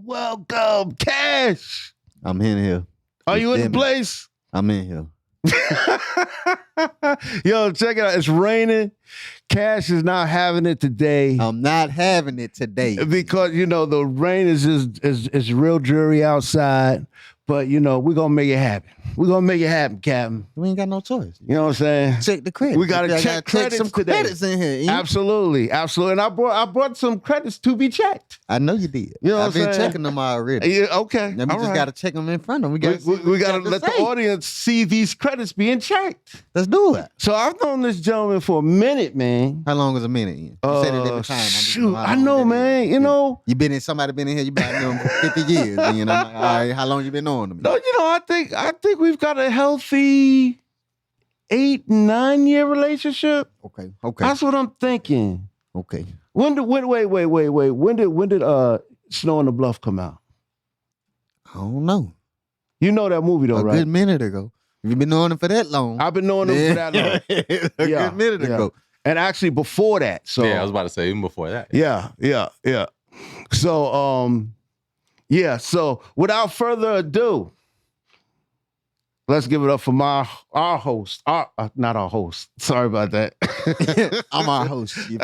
Welcome, Cash. I'm in here. Are you in the place? I'm in here. Yo, check it out. It's raining. Cash is not having it today. I'm not having it today. Because, the rain is real dreary outside. But, we're going to make it happen. We're going to make it happen, Captain. We ain't got no choice. You know what I'm saying? Check the credits. We got to check credits some today. credits in here. Ian. Absolutely. And I brought some credits to be checked. I know you did. You know I've been checking them already. Yeah, okay. Now we just got to check them in front of them. We got to let the audience see these credits being checked. Let's do it. So I've known this gentleman for a minute, man. How long is a minute, Ian? You said it every time. Shoot, I know, man. Somebody been in here, you been in here for 50 years. And I'm like, all right, how long you been knowing them? No, I think we've got a healthy 8-9 year relationship. Okay. That's what I'm thinking. Okay. Wait. When did Snow on the Bluff come out? I don't know. You know that movie though, right? A good minute ago. You've been knowing him for that long. I've been knowing him for that long. A good minute ago. And actually before that. So yeah, I was about to say even before that. Yeah. So so without further ado, let's give it up for our host. Not our host. Sorry about that. I'm our host. You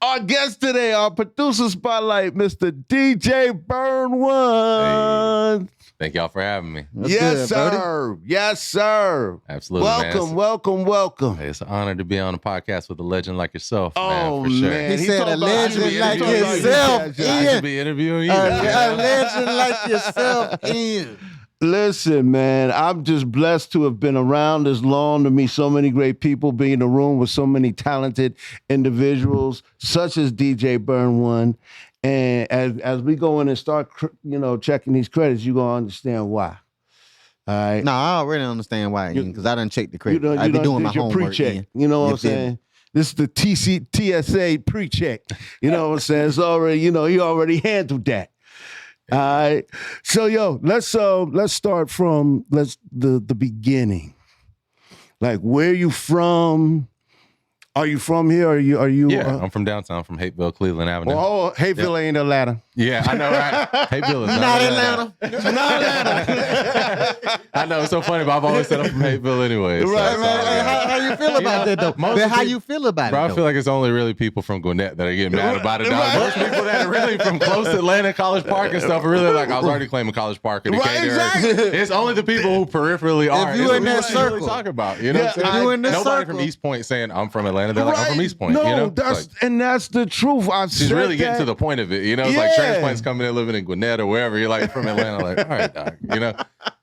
Our guest today, our producer spotlight, Mr. DJ BurnOne. Hey, thank y'all for having me. Yes, sir. Yes, sir. Absolutely. Welcome. Hey, it's an honor to be on a podcast with a legend like yourself. Oh, man, for sure. man. He said a legend like yourself. I should be interviewing you. A legend like yourself, Ian. Listen, man, I'm just blessed to have been around this long, to meet so many great people, be in the room with so many talented individuals, such as DJ BurnOne. And as we go in and start, checking these credits, you're going to understand why. All right? No, I already understand why, because I done checked the credit. I be doing my homework. Pre-check. You know what I'm saying? This is the TSA pre-check. You know what I'm saying? It's already, he already handled that. All right. So let's start from the beginning. Like, where are you from? Are you from here? Are you? Yeah, I'm from downtown, from Hapeville, Cleveland Avenue. Oh, Hapeville ain't Atlanta. Yeah, I know, right? Hapeville is not Atlanta. Not Atlanta. I know, it's so funny, but I've always said I'm from Hapeville anyway. So right, man. How you feel about that, though? How you feel about it, I though? feel like it's only really people from Gwinnett that are getting mad about it. Right. Most people that are really from close to Atlanta, College Park and stuff are really like, I was already claiming College Park and Right, exactly. It's only the people who peripherally are. If you in that It's what we really circle. talk about. You know what I'm saying? If you in this Nobody circle. from East Point saying I'm from Atlanta. They're like, I'm from East Point. No, that's that's the truth. she's really getting to the point of it. It's like transplants coming in, living in Gwinnett or wherever. You're like from Atlanta, like, all right, doc.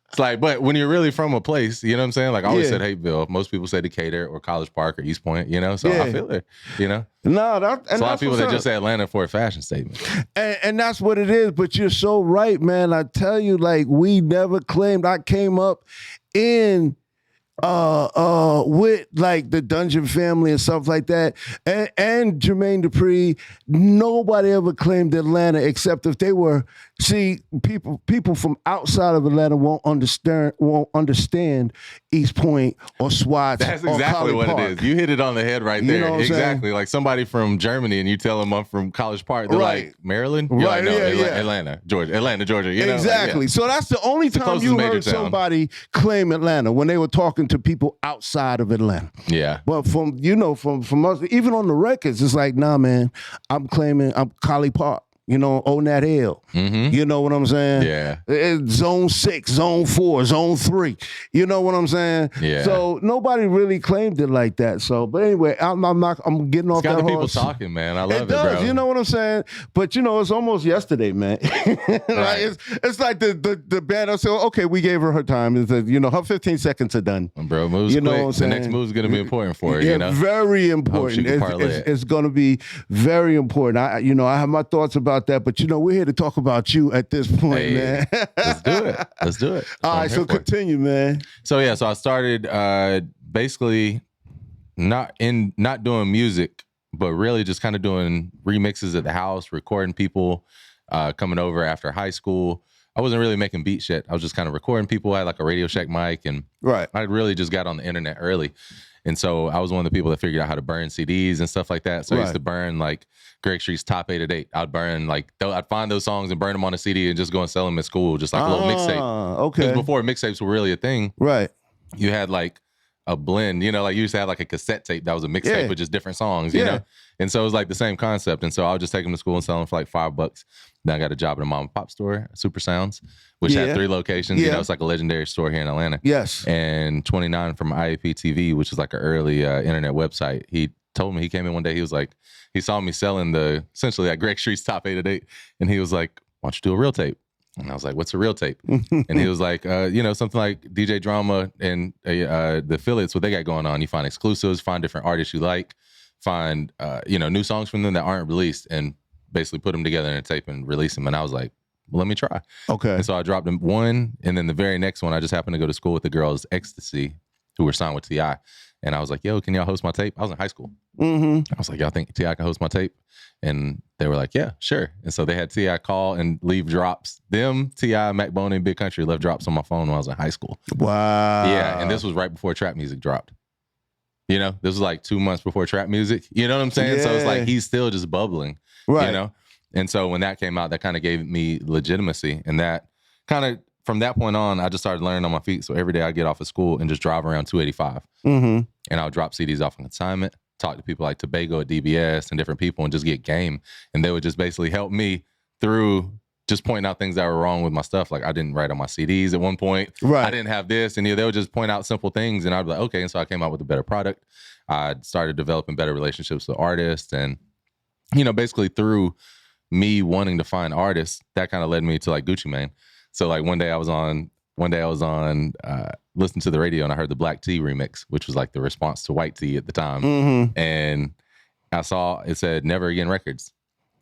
It's like, but when you're really from a place, you know what I'm saying? Like I always said Hapeville. Most people say Decatur or College Park or East Point, so I feel it, No, It's a lot of people that just say Atlanta for a fashion statement. And that's what it is. But you're so right, man. I tell you, like, we never claimed. I came up in with like the Dungeon family and stuff like that, and Jermaine Dupri. Nobody ever claimed Atlanta except if they were. See, people from outside of Atlanta won't understand East Point or Swats. That's or exactly College what Park. it is. You hit it on the head right there. You know what I'm Exactly. saying? Like somebody from Germany and you tell them I'm from College Park. They're Right. like, Maryland? You're Right, like, no, yeah. Atlanta, Georgia. Exactly. So that's the only time closest you major heard town. somebody claim Atlanta, when they were talking to people outside of Atlanta. Yeah. But from us, even on the records, it's like, nah, man, I'm claiming I'm College Park. On that hill. Mm-hmm. You know what I'm saying? Yeah. It's zone 6, zone 4, zone 3. You know what I'm saying? Yeah. So nobody really claimed it like that. So, but anyway, I'm getting off It's got that the people horse. talking, man. I love It does, bro. you know what I'm saying? But it's almost yesterday, man. Right. It's like the band. I said, okay, we gave her time. It's her 15 seconds are done. Bro, moves You know quick. what I'm The saying? next move is going to be important for her, Yeah, very important. can parlay it. It's going to be very important. I have my thoughts about that, but we're here to talk about you at this point, Hey, man. Let's do it. That's All what right, I'm so here for. continue, man. So I started basically not doing music, but really just kind of doing remixes at the house, recording people coming over after high school. I wasn't really making beat shit. I was just kind of recording people. I had like a Radio Shack mic, and I really just got on the internet early. And so I was one of the people that figured out how to burn CDs and stuff like that. So I used to burn like Greg Street's Top 8 at 8. I'd burn like, I'd find those songs and burn them on a CD and just go and sell them at school, just like a little mixtape. Okay. Because before mixtapes were really a thing, you had like a blend, you know, like you used to have like a cassette tape that was a mixtape with just different songs, you know? And so it was like the same concept. And so I would just take them to school and sell them for like $5. Then I got a job at a mom and pop store, Super Sounds, which had 3 locations. You know, it's like a legendary store here in Atlanta. Yes. And 29 from IAP TV, which is like an early internet website. He told me, he came in one day, he was like, he saw me selling essentially like Greg Street's Top 8 at 8. And he was like, why don't you do a real tape? And I was like, what's a real tape? And he was like, you know, something like DJ Drama and the affiliates, what they got going on. You find exclusives, find different artists you like, find, you know, new songs from them that aren't released, and basically put them together in a tape and release them. And I was like, well, let me try. Okay. And so I dropped one, and then the very next one, I just happened to go to school with the girls Ecstasy, who were signed with T.I. And I was like, yo, can y'all host my tape? I was in high school. I was like, y'all think T.I. can host my tape? And they were like, yeah, sure. And so they had T.I. call and leave drops. T.I., Mac Boney, and Big Country left drops on my phone when I was in high school. Wow. Yeah, and this was right before trap music dropped. You know, this was like 2 months before trap music. You know what I'm saying? So it's like he's still just bubbling, you know? And so when that came out, that kind of gave me legitimacy. And that kind of, from that point on, I just started learning on my feet. So every day I get off of school and just drive around 285. And I'll drop CDs off on consignment, talk to people like Tobago at DBS and different people, and just get game. And they would just basically help me through just pointing out things that were wrong with my stuff. Like I didn't write on my CDs at one point. I didn't have this. And they would just point out simple things. And I'd be like, okay. And so I came out with a better product. I started developing better relationships with artists. And, you know, basically through me wanting to find artists, that kind of led me to like Gucci Mane. So like one day I was on listening to the radio, and I heard the Black Tea remix, which was like the response to White Tea at the time. And I saw it said Never Again Records.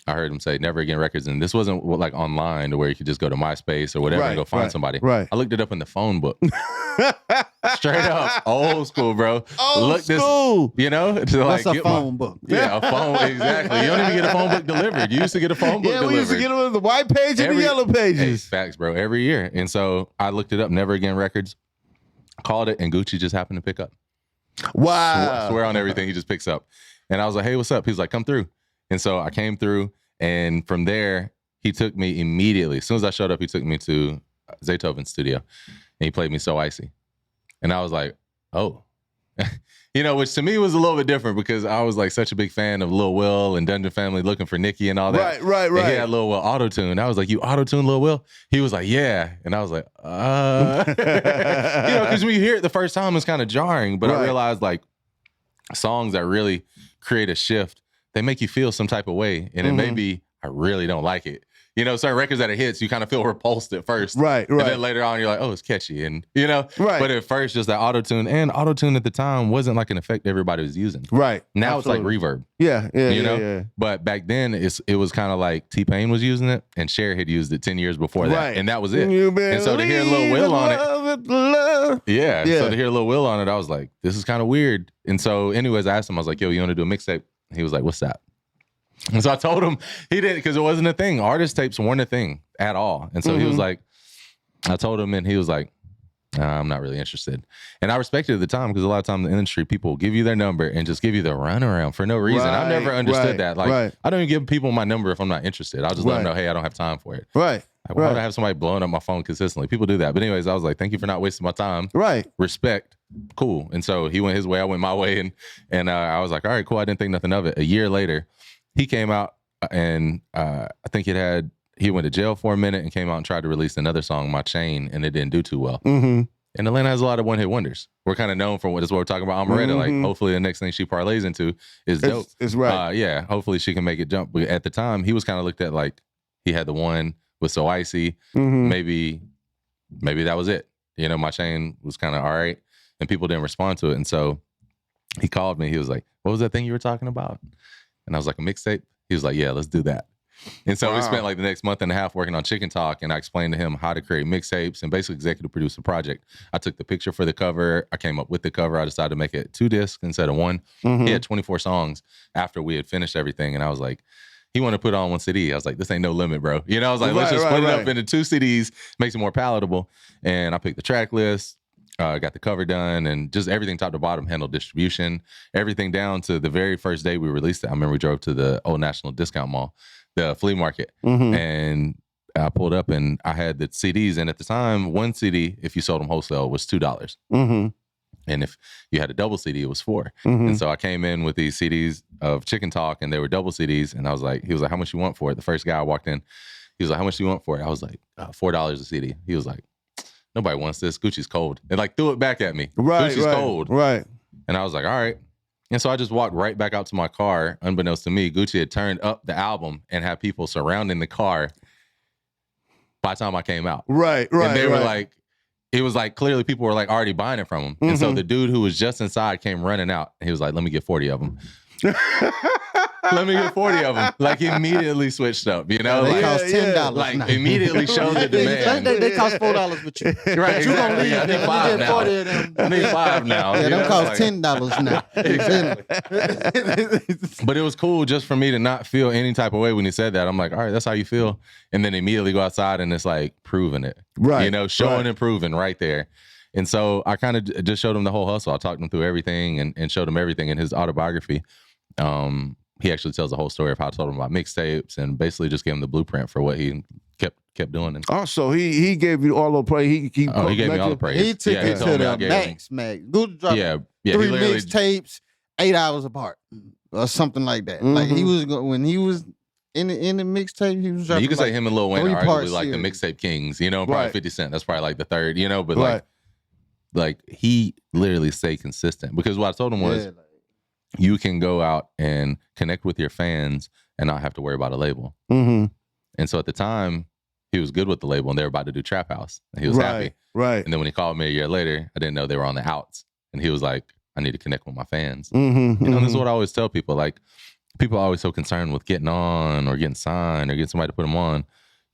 I heard him say Never Again Records. And this wasn't like online to where you could just go to MySpace or whatever and go find somebody. I looked it up in the phone book. Straight up. Old school, bro. Old school. You know? That's like, a phone book. Yeah, a phone. Exactly. You don't even get a phone book delivered. You used to get a phone book delivered. We used to get them in the white page and the yellow pages. Hey, facts, bro. Every year. And so I looked it up, Never Again Records, called it, and Gucci just happened to pick up. Wow. Swear on everything, he just picks up. And I was like, hey, what's up? He's like, come through. And so I came through, and from there, he took me immediately. As soon as I showed up, he took me to Zaytoven's studio, and he played me So Icy. And I was like, oh. You know, which to me was a little bit different because I was like such a big fan of Lil Will and Dungeon Family, looking for Nicki and all that. Right. And he had Lil Will auto-tune. I was like, you auto-tune Lil Will? He was like, yeah. And I was like, you know, because when you hear it the first time, it's kind of jarring. But I realized like songs that really create a shift, they make you feel some type of way. And it may be, I really don't like it. You know, certain records that are hits, you kind of feel repulsed at first. Right. And then later on, you're like, oh, it's catchy. And, you know, but at first, just that auto-tune. And auto-tune at the time wasn't like an effect everybody was using. Right. Now it's like reverb. Yeah. You know? But back then, it was kind of like T-Pain was using it, and Cher had used it 10 years before that. And that was it. And so to hear Lil Will on it. Yeah. So to hear Lil Will on it, I was like, this is kind of weird. And so anyways, I asked him, I was like, yo, you want to do a mixtape? He was like, what's that? And so I told him he didn't, because it wasn't a thing. Artist tapes weren't a thing at all. And so he was like, I told him, and he was like, I'm not really interested. And I respected it at the time, because a lot of times in the industry, people give you their number and just give you the runaround for no reason. I've never understood that. Like, I don't even give people my number if I'm not interested. I'll just let them know, hey, I don't have time for it. Like, why would I have somebody blowing up my phone consistently? People do that. But anyways, I was like, thank you for not wasting my time. Respect. Cool. And so he went his way, I went my way. And I was like, all right, cool. I didn't think nothing of it. A year later, he came out, and I think he went to jail for a minute and came out and tried to release another song, My Chain, and it didn't do too well. And Atlanta has a lot of one-hit wonders. We're kind of known for what we're talking about. Amaretta, like, hopefully the next thing she parlays into is dope. It's right. Yeah, hopefully she can make it jump. But at the time, he was kind of looked at like he had the one with So Icy. Maybe that was it. You know, My Chain was kind of all right, and people didn't respond to it. And so he called me. He was like, what was that thing you were talking about? And I was like, a mixtape? He was like, yeah, let's do that. And so we spent like the next month and a half working on Chicken Talk, and I explained to him how to create mixtapes and basically executive produce a project. I took the picture for the cover. I came up with the cover. I decided to make it 2 discs instead of 1. He had 24 songs after we had finished everything. And I was like, he wanted to put on one CD. I was like, this ain't no limit, bro. You know, I was like, let's just split it up into 2 CDs, makes it more palatable. And I picked the track list, got the cover done, and just everything top to bottom, handled distribution, everything down to the very first day we released it. I remember we drove to the Old National Discount Mall, the flea market, and I pulled up and I had the CDs. And at the time, one CD, if you sold them wholesale, was $2. And if you had a double CD, it was $4. And so I came in with these CDs of Chicken Talk, and they were double CDs. And I was like, he was like, how much you want for it? The first guy I walked in, he was like, how much do you want for it? I was like, $4 a CD. He was like, nobody wants this. Gucci's cold. And like threw it back at me. Gucci's cold. Right. And I was like, all right. And so I just walked right back out to my car. Unbeknownst to me, Gucci had turned up the album and had people surrounding the car by the time I came out. Right. And they were like, it was like clearly people were like already buying it from him. And so the dude who was just inside came running out. And he was like, let me get 40 of them. Let me get 40 of them. Like, immediately switched up, you know? They Like, cost $10. like now. immediately showed the demand. They cost $4 with you. Right, But you gonna exactly. leave. I need Let me 5 get now. 40 of them. I need 5 now. Yeah, you them know? cost Like, $10 now. But it was cool just for me to not feel any type of way when he said that. I'm like, all right, that's how you feel. And then immediately go outside and it's like proving it. Right. You know, showing and proving right there. And so I kind of just showed him the whole hustle. I talked him through everything and showed him everything in his autobiography. He actually tells the whole story of how I told him about mixtapes and basically just gave him the blueprint for what he kept doing. And also, he gave you all the praise. He gave me all the praise. He took it told to me I the gave him- max. Gucci dropped Yeah, 3 he literally mixtapes, 8 hours apart, or something like that. Like he was when he was in the mixtape, he was dropping. You can say him and Lil Wayne are 3-part arguably like the series. mixtape kings, you know, probably Right. 50 Cent. That's probably like the third, you know, but Right. like he literally stayed consistent because what I told him was Yeah, like, you can go out and connect with your fans and not have to worry about a label. And so at the time, he was good with the label and they were about to do Trap House. And he was happy. Right. And then when he called me a year later, I didn't know they were on the outs. And he was like, I need to connect with my fans. You know, this is what I always tell people. Like, people are always so concerned with getting on or getting signed or getting somebody to put them on.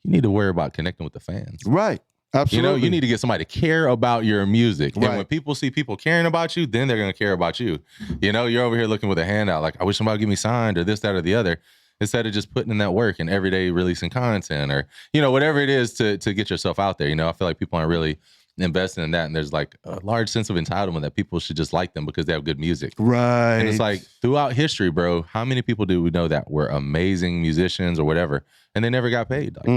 You need to worry about connecting with the fans. Right. Absolutely. You know, you need to get somebody to care about your music. Right. And when people see people caring about you, then they're going to care about you. You know, you're over here looking with a handout like, I wish somebody would get me signed or this, that, or the other. Instead of just putting in that work and every day releasing content or, you know, whatever it is to get yourself out there. You know, I feel like people aren't really investing in that. And there's like a large sense of entitlement that people should just like them because they have good music. Right. And it's like throughout history, bro, how many people do we know that were amazing musicians or whatever, and they never got paid? Like,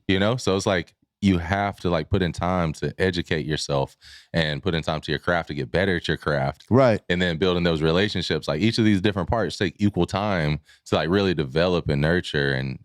you know, so it's like you have to like put in time to educate yourself and put in time to your craft to get better at your craft. Right. And then building those relationships, like each of these different parts take equal time to like really develop and nurture and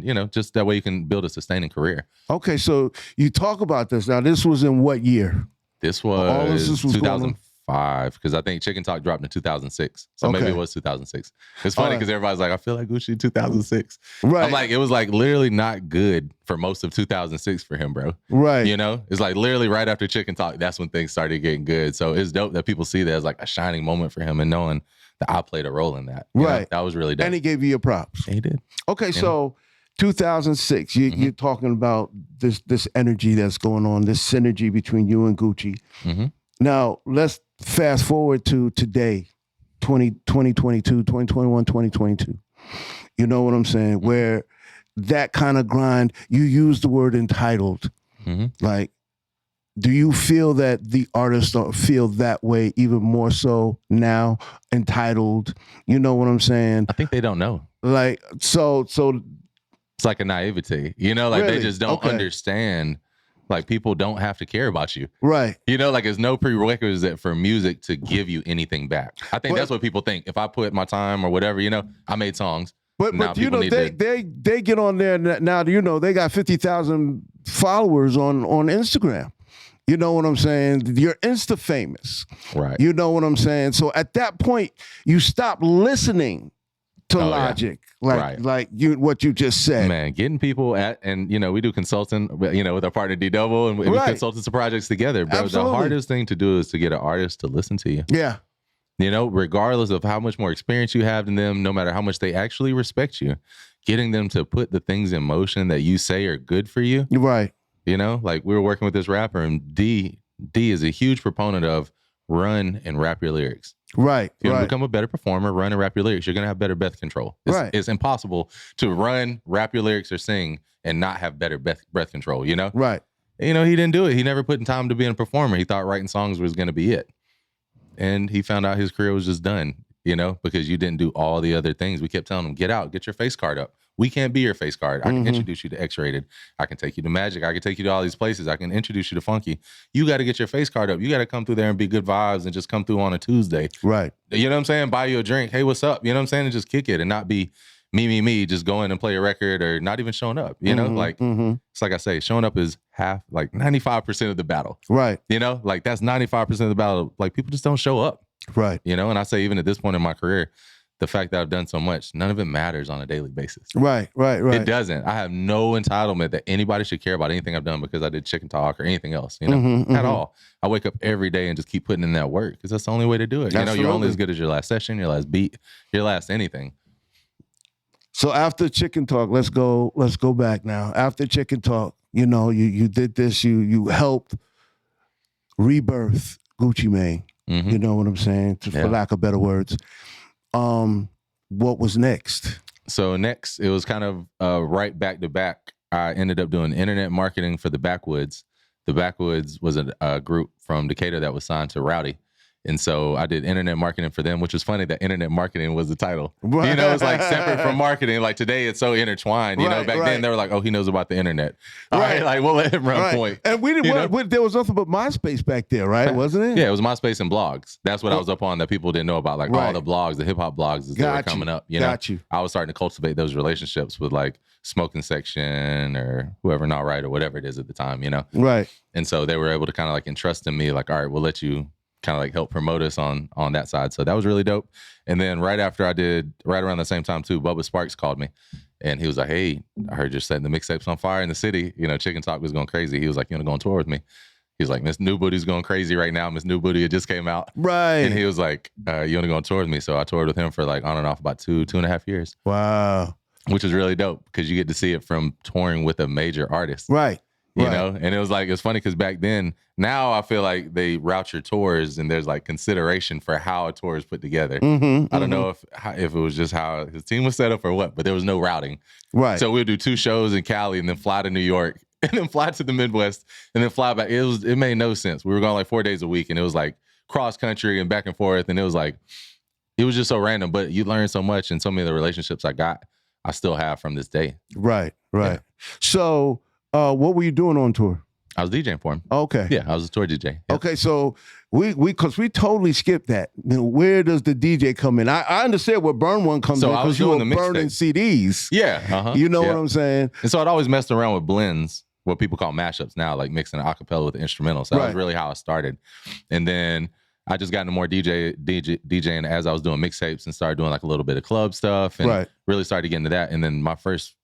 you know, just that way you can build a sustaining career. Okay, so you talk about this. Now, this was in what year? This All was, this was going on? 2005 because I think Chicken Talk dropped in 2006. So maybe Okay. it was 2006. It's funny because everybody's like, I feel like Gucci 2006. Right. I'm like, it was like literally not good for most of 2006 for him, bro. Right. You know, it's like literally right after Chicken Talk, that's when things started getting good. So it's dope that people see that as like a shining moment for him and knowing that I played a role in that. You know, Right. that was really dope. And he gave you your props. He did. Okay, so 2006, you're talking about this energy that's going on, this synergy between you and Gucci. Now, let's fast forward to today, 2022, 2021, 2022. You know what I'm saying? Where that kind of grind, you use the word entitled. Like, do you feel that the artists don't feel that way even more so now, entitled? You know what I'm saying? I think they don't know. Like, so It's like a naivety, you know, like Really? they just don't Okay. understand. Like people don't have to care about you. right. You know, like it's no prerequisite for music to give you anything back. I think But- that's what people think. If I put my time or whatever, you know, I made songs. But Now you people know need they get on there now. You know they got 50,000 followers on Instagram. You know what I'm saying? You're Insta famous. Right. You know what I'm saying? So at that point, you stop listening to Oh, yeah. Logic, Right. like what you just said. Man, getting people and you know, we do consulting, you know, with our partner D Double and we Right. consultants to projects together. Bro, Absolutely. the hardest thing to do is to get an artist to listen to you. Yeah. You know, regardless of how much more experience you have than them, no matter how much they actually respect you, getting them to put the things in motion that you say are good for you. Right. You know, like we were working with this rapper and D is a huge proponent of run and rap your lyrics. Right. If you want to become a better performer, run and rap your lyrics, you're going to have better breath control. It's impossible to run, rap your lyrics, or sing and not have better breath control, you know? Right. You know, he didn't do it. He never put in time to being a performer. He thought writing songs was going to be it. And he found out his career was just done, you know, because you didn't do all the other things. We kept telling him, get out, get your face card up. We can't be your face card. I can introduce you to X-Rated. I can take you to Magic. I can take you to all these places. I can introduce you to Funky. You got to get your face card up. You got to come through there and be good vibes and just come through on a Tuesday. Right. You know what I'm saying? Buy you a drink. Hey, what's up? You know what I'm saying? And just kick it and not be me, just go in and play a record or not even showing up. You know, like it's like I say, showing up is half, like 95% of the battle. Right. You know, like that's 95% of the battle. Like people just don't show up. Right. You know, and I say even at this point in my career, the fact that I've done so much, none of it matters on a daily basis. Right. It doesn't. I have no entitlement that anybody should care about anything I've done because I did Chicken Talk or anything else, you know, at all. I wake up every day and just keep putting in that work because that's the only way to do it. Absolutely. You know, you're only as good as your last session, your last beat, your last anything. So after Chicken Talk, let's go back now. After Chicken Talk, you know, you did this, you helped rebirth Gucci Mane. You know what I'm saying? For lack of better words. What was next? So next, it was kind of right back to back. I ended up doing internet marketing for the Backwoods. The Backwoods was a group from Decatur that was signed to Rowdy. And so I did internet marketing for them, which was funny that internet marketing was the title. Right. You know, it's like separate from marketing. Like today, it's so intertwined. You know, back then they were like, oh, he knows about the internet. All right, like we'll let him run point. And we didn't. There was nothing but MySpace back there, right? Wasn't it? Yeah, it was MySpace and blogs. That's what I was up on that people didn't know about. Like all the blogs, the hip hop blogs that were coming up. You know, I was starting to cultivate those relationships with like Smoking Section or whoever, Not Right or whatever it is at the time. You know, right. And so they were able to kind of like entrust in me, like, all right, we'll let you kind of like help promote us on that side. So that was really dope. And then right after I did, right around the same time too, Bubba Sparks called me and he was like, hey, I heard you're setting the mixtapes on fire in the city. You know, Chicken Talk was going crazy. He was like, you want to go on tour with me? He was like, Miss New Booty's going crazy right now. Miss New Booty, it just came out. Right. And he was like, you want to go on tour with me? So I toured with him for like on and off about 2.5 years. Wow. Which was really dope because you get to see it from touring with a major artist. Right. You know, and it was like, it's funny because back then, now I feel like they route your tours and there's like consideration for how a tour is put together. I don't know if it was just how his team was set up or what, but there was no routing. Right. So we'd do 2 shows in Cali and then fly to New York and then fly to the Midwest and then fly back. It made no sense. We were going like 4 days a week and it was like cross country and back and forth. And it was like, it was just so random, but you learn so much and so many of the relationships I still have from this day. Right. Yeah. So, what were you doing on tour? I was DJing for him. Okay. Yeah, I was a tour DJ. Yep. Okay, so because we totally skipped that. You know, where does the DJ come in? I understand where BurnOne comes in because you were burning CDs. Yeah. You know what I'm saying? And so I'd always messed around with blends, what people call mashups now, like mixing an acapella with the instrumental. So that was really how I started. And then I just got into more DJing as I was doing mixtapes and started doing like a little bit of club stuff and really started to get into that. And then my first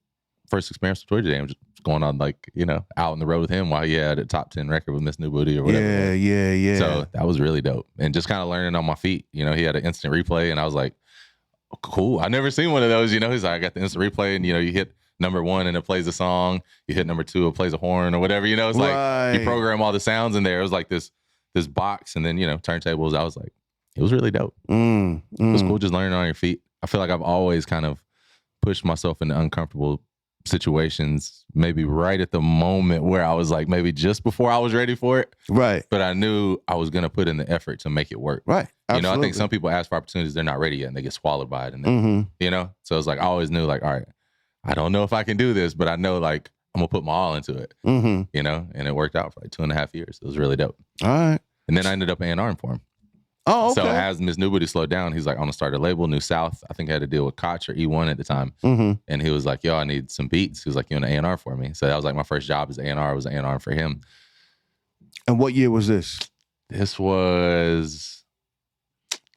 experience with tour DJing was just going on like, you know, out on the road with him while he had a top 10 record with Miss New Booty or whatever. Yeah. So that was really dope. And just kind of learning on my feet. You know, he had an instant replay and I was like, oh, cool. I never seen one of those, you know. He's like, I got the instant replay and, you know, you hit number 1 and it plays a song. You hit number 2, it plays a horn or whatever, you know. It's like you program all the sounds in there. It was like this box and then, you know, turntables. I was like, it was really dope. It was cool just learning on your feet. I feel like I've always kind of pushed myself into uncomfortable situations, maybe right at the moment where I was like, maybe just before I was ready for it. Right. But I knew I was going to put in the effort to make it work. Right. Absolutely. You know, I think some people ask for opportunities, they're not ready yet and they get swallowed by it. And then, you know, so it's like, I always knew like, all right, I don't know if I can do this, but I know like I'm going to put my all into it, you know, and it worked out for like 2.5 years. It was really dope. All right. And then I ended up A&R'ing for him. Oh, okay. So as Miss New Booty slowed down, he's like, I want to start a label, New South. I think I had to deal with Koch or E1 at the time. And he was like, yo, I need some beats. He was like, you want an A&R for me? So that was like my first job as A&R. I was an A&R for him. And what year was this? There was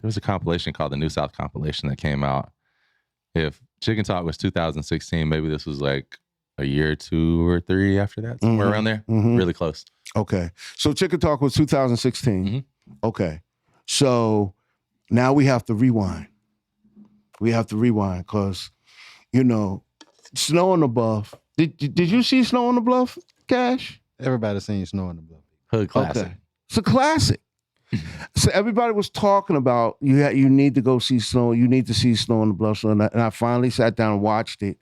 a compilation called the New South compilation that came out. If Chicken Talk was 2016, maybe this was like a year, 2 or 3 after that, somewhere around there. Really close. Okay. So Chicken Talk was 2016. Okay. So now we have to rewind. Because, you know, Snow on the Bluff. Did you see Snow on the Bluff, Cash? Everybody's seen Snow on the Bluff. Hood classic. Okay. It's a classic. So everybody was talking about you need to go see Snow. You need to see Snow on the Bluff. And I finally sat down and watched it,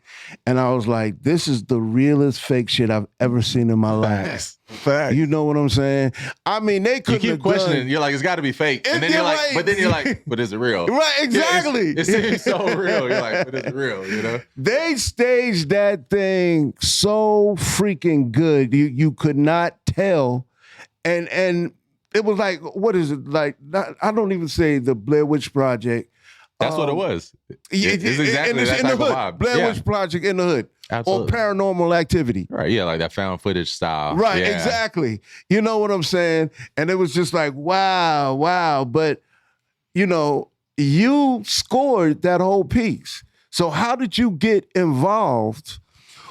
and I was like, "This is the realest fake shit I've ever seen in my life." Facts. You know what I'm saying? I mean, they couldn't. You keep questioning. You're like, it's got to be fake, and then you're like, but is it real? Right? Exactly. It seems so real. You're like, but is it real? You know? They staged that thing so freaking good. You could not tell, and it was like, what is it like? I don't even say the Blair Witch Project. That's what it was. It's exactly that in type the of hood. vibe. Blair Witch Project in the hood. Absolutely. Or Paranormal Activity. Right, yeah, like that found footage style. Right, yeah. exactly. You know what I'm saying? And it was just like, wow. But, you scored that whole piece. So how did you get involved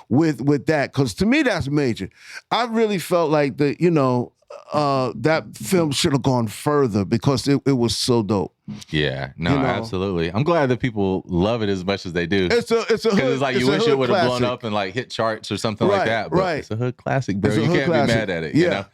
with that? Because to me, that's major. I really felt like that film should have gone further because it was so dope. Yeah, no, absolutely. I'm glad that people love it as much as they do. It's a hood. It's like you wish it would have blown classic. up and like hit charts or something like that. But it's a hood classic, bro. You can't be mad at it. Yeah.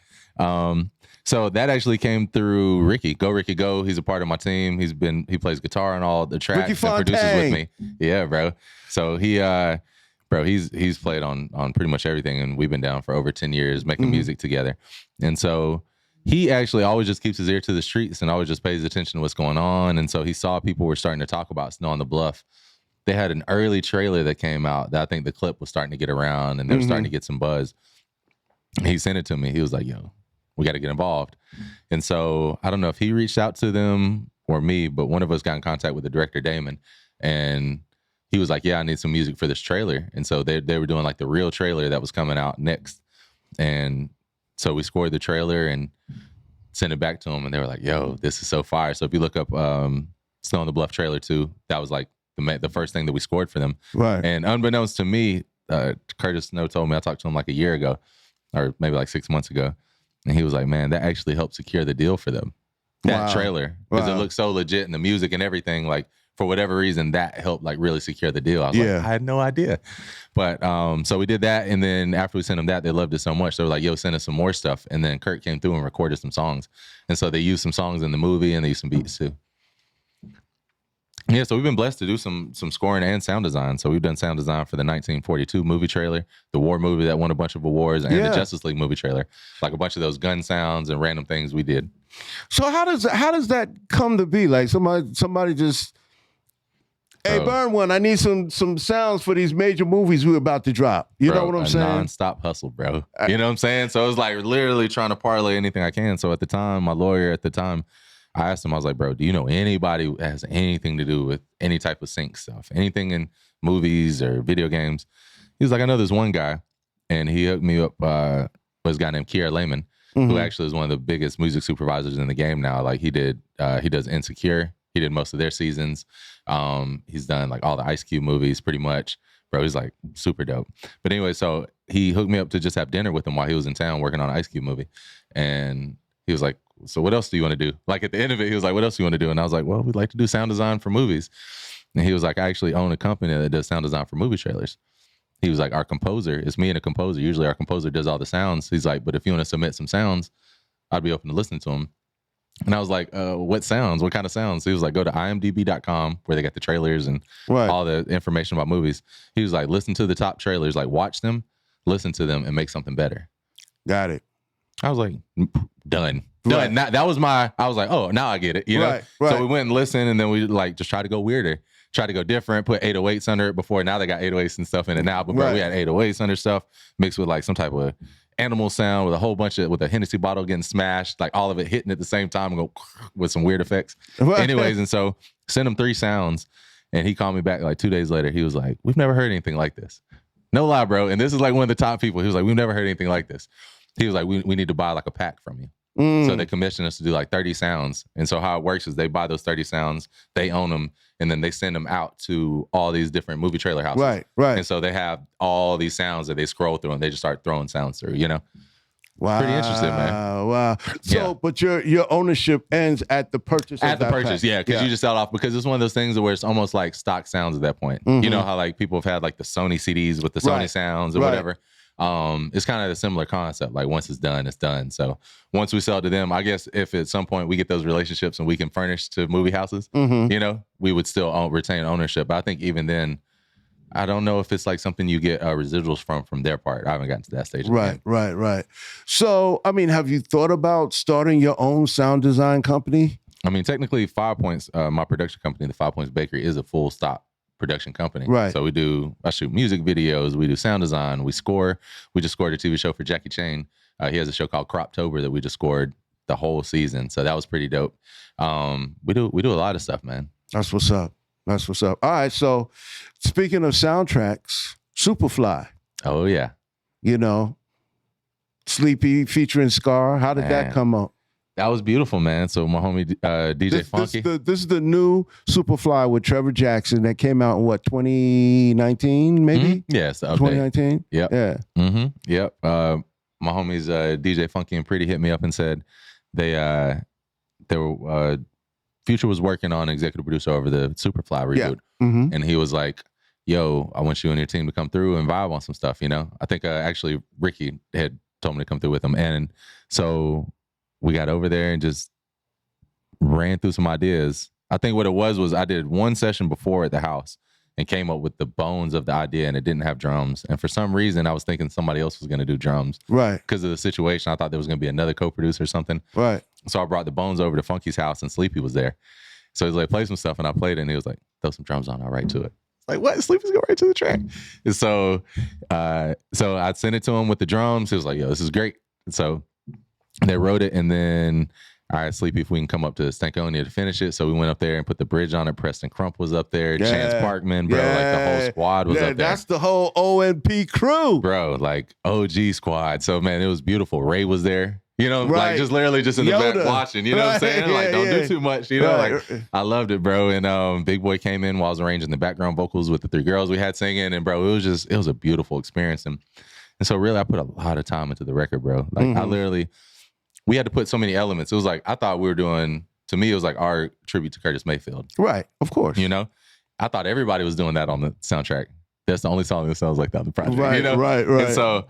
You know? So that actually came through Ricky. Go Ricky Go. He's a part of my team. He plays guitar on all the tracks and produces with me. Yeah, bro. So he's played on pretty much everything, and we've been down for over 10 years making music together. And so he actually always just keeps his ear to the streets and always just pays attention to what's going on. And so he saw people were starting to talk about Snow on the Bluff. They had an early trailer that came out that I think the clip was starting to get around, and they were starting to get some buzz. He sent it to me. He was like, yo, we got to get involved. And so I don't know if he reached out to them or me, but one of us got in contact with the director, Damon, and he was like, yeah, I need some music for this trailer. And so they were doing like the real trailer that was coming out next. And so we scored the trailer and sent it back to them, and they were like, yo, this is so fire. So if you look up Snow on the Bluff trailer 2, that was like the first thing that we scored for them. Right. And unbeknownst to me, Curtis Snow told me, I talked to him like a year ago, or maybe like 6 months ago. And he was like, man, that actually helped secure the deal for them. That trailer. Because it looked so legit, and the music and everything, like, for whatever reason, that helped like really secure the deal. I was like, I had no idea. But so we did that. And then after we sent them that, they loved it so much. They were like, yo, send us some more stuff. And then Kurt came through and recorded some songs. And so they used some songs in the movie, and they used some beats too. Yeah, so we've been blessed to do some scoring and sound design. So we've done sound design for the 1942 movie trailer, the war movie that won a bunch of awards, and the Justice League movie trailer. Like a bunch of those gun sounds and random things we did. So how does that come to be? Like somebody just, hey, BurnOne, I need some sounds for these major movies we're about to drop. You know what I'm saying? Non-stop hustle, bro. You know what I'm saying? So it was like literally trying to parlay anything I can. So at the time, my lawyer at the time, I asked him, I was like, bro, do you know anybody who has anything to do with any type of sync stuff? Anything in movies or video games? He was like, I know there's one guy. And he hooked me up with a guy named Kier Lehman, who actually is one of the biggest music supervisors in the game now. Like he does Insecure. He did most of their seasons. He's done like all the Ice Cube movies pretty much. Bro, he's like super dope. But anyway, so he hooked me up to just have dinner with him while he was in town working on an Ice Cube movie. And he was like, so what else do you want to do? Like at the end of it, he was like, what else do you want to do? And I was like, well, we'd like to do sound design for movies. And he was like, I actually own a company that does sound design for movie trailers. He was like, our composer, it's me and a composer. Usually our composer does all the sounds. He's like, but if you want to submit some sounds, I'd be open to listening to them. And I was like, what sounds? What kind of sounds? He was like, go to imdb.com where they got the trailers and all the information about movies. He was like, listen to the top trailers, like watch them, listen to them, and make something better. Got it. I was like, done. Done. That was I was like, oh, now I get it. You know? Right. So we went and listened, and then we like just try to go weirder, try to go different, put 808s under it before. Now they got 808s and stuff in it now, but bro, we had 808s under stuff mixed with like some type of animal sound with a whole bunch with a Hennessy bottle getting smashed, like all of it hitting at the same time and go with some weird effects. Anyways, and so sent him 3 sounds, and he called me back like 2 days later. He was like, we've never heard anything like this. No lie, bro. And this is like one of the top people. He was like, we've never heard anything like this. He was like, we need to buy like a pack from you. So they commissioned us to do like 30 sounds. And so how it works is they buy those 30 sounds, they own them, and then they send them out to all these different movie trailer houses. Right. And so they have all these sounds that they scroll through, and they just start throwing sounds through, you know? Wow. Pretty interesting, man. Wow. So, but your ownership ends at the purchase of that pack. Yeah, because you just sell off, because it's one of those things where it's almost like stock sounds at that point. You know how like people have had like the Sony CDs with the Sony sounds or whatever. It's kind of a similar concept. Like once it's done, it's done. So once we sell to them, I guess if at some point we get those relationships and we can furnish to movie houses, you know, we would still retain ownership. But I think even then, I don't know if it's like something you get residuals from their part. I haven't gotten to that stage. Right. So, I mean, have you thought about starting your own sound design company? I mean, technically 5 Points, my production company, the 5 Points Bakery, is a full stop production company. Right. So I shoot music videos, we do sound design, we score. We just scored a TV show for Jackie Chan. He has a show called Croptober that we just scored the whole season. So that was pretty dope. We do a lot of stuff, man. That's what's up. All right. So speaking of soundtracks, Superfly. Oh yeah. You know, Sleepy featuring Scar. How did that come up? That was beautiful, man. So my homie DJ Funky. This is the new Superfly with Trevor Jackson that came out in what, 2019 maybe? Mm-hmm. Yeah, it's the update. 2019. Yep. Yeah. Mm-hmm. Yep. My homies DJ Funky and Pretty hit me up and said they were Future was working on executive producer over the Superfly reboot, yeah. Mm-hmm. and he was like, "Yo, I want you and your team to come through and vibe on some stuff." You know, I think actually Ricky had told me to come through with him, and so we got over there and just ran through some ideas. I think what it was I did one session before at the house and came up with the bones of the idea, and it didn't have drums. And for some reason, I was thinking somebody else was going to do drums, right? Because of the situation, I thought there was going to be another co-producer or something, right? So I brought the bones over to Funky's house, and Sleepy was there. So he was like, play some stuff, and I played it, and he was like, throw some drums on, I'll write to it. Like, what? Sleepy's going right to the track. And so I sent it to him with the drums. He was like, yo, this is great. And so they wrote it, and then, all right, Sleepy, if we can come up to Stankonia to finish it. So we went up there and put the bridge on it. Preston Crump was up there. Yeah. Chance Parkman, bro. Yeah. Like the whole squad was up there. That's the whole ONP crew. Bro, like OG squad. So, man, it was beautiful. Ray was there. You know, like just literally just in the back watching. You know what I'm saying? Like, don't do too much. You know, like I loved it, bro. And Big Boy came in while I was arranging the background vocals with the 3 girls we had singing. And, bro, it was a beautiful experience. And so, really, I put a lot of time into the record, bro. Like, we had to put so many elements. It was like, I thought we were doing, to me, it was like our tribute to Curtis Mayfield. Right, of course. You know? I thought everybody was doing that on the soundtrack. That's the only song that sounds like that on the project. Right, you know? Right. And so,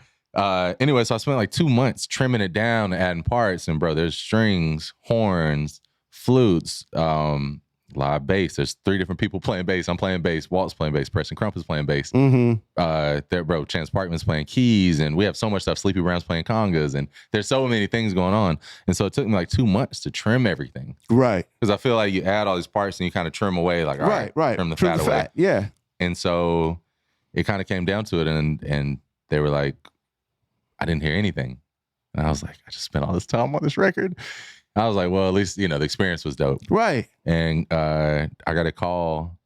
anyway, so I spent like 2 months trimming it down, adding parts. And, bro, there's strings, horns, flutes, live bass. There's 3 different people playing bass. I'm playing bass. Walt's playing bass. Preston Crump is playing bass. There, bro, Chance Parkman's playing keys, and we have so much stuff. Sleepy Brown's playing congas, and there's so many things going on. And so it took me like 2 months to trim everything. Right. Because I feel like you add all these parts and you kind of trim away, like, all right, trim the fat away. Yeah. And so it kind of came down to it, and they were like, I didn't hear anything. And I was like, I just spent all this time on this record. I was like, well, at least, you know, the experience was dope. Right. And I got a call,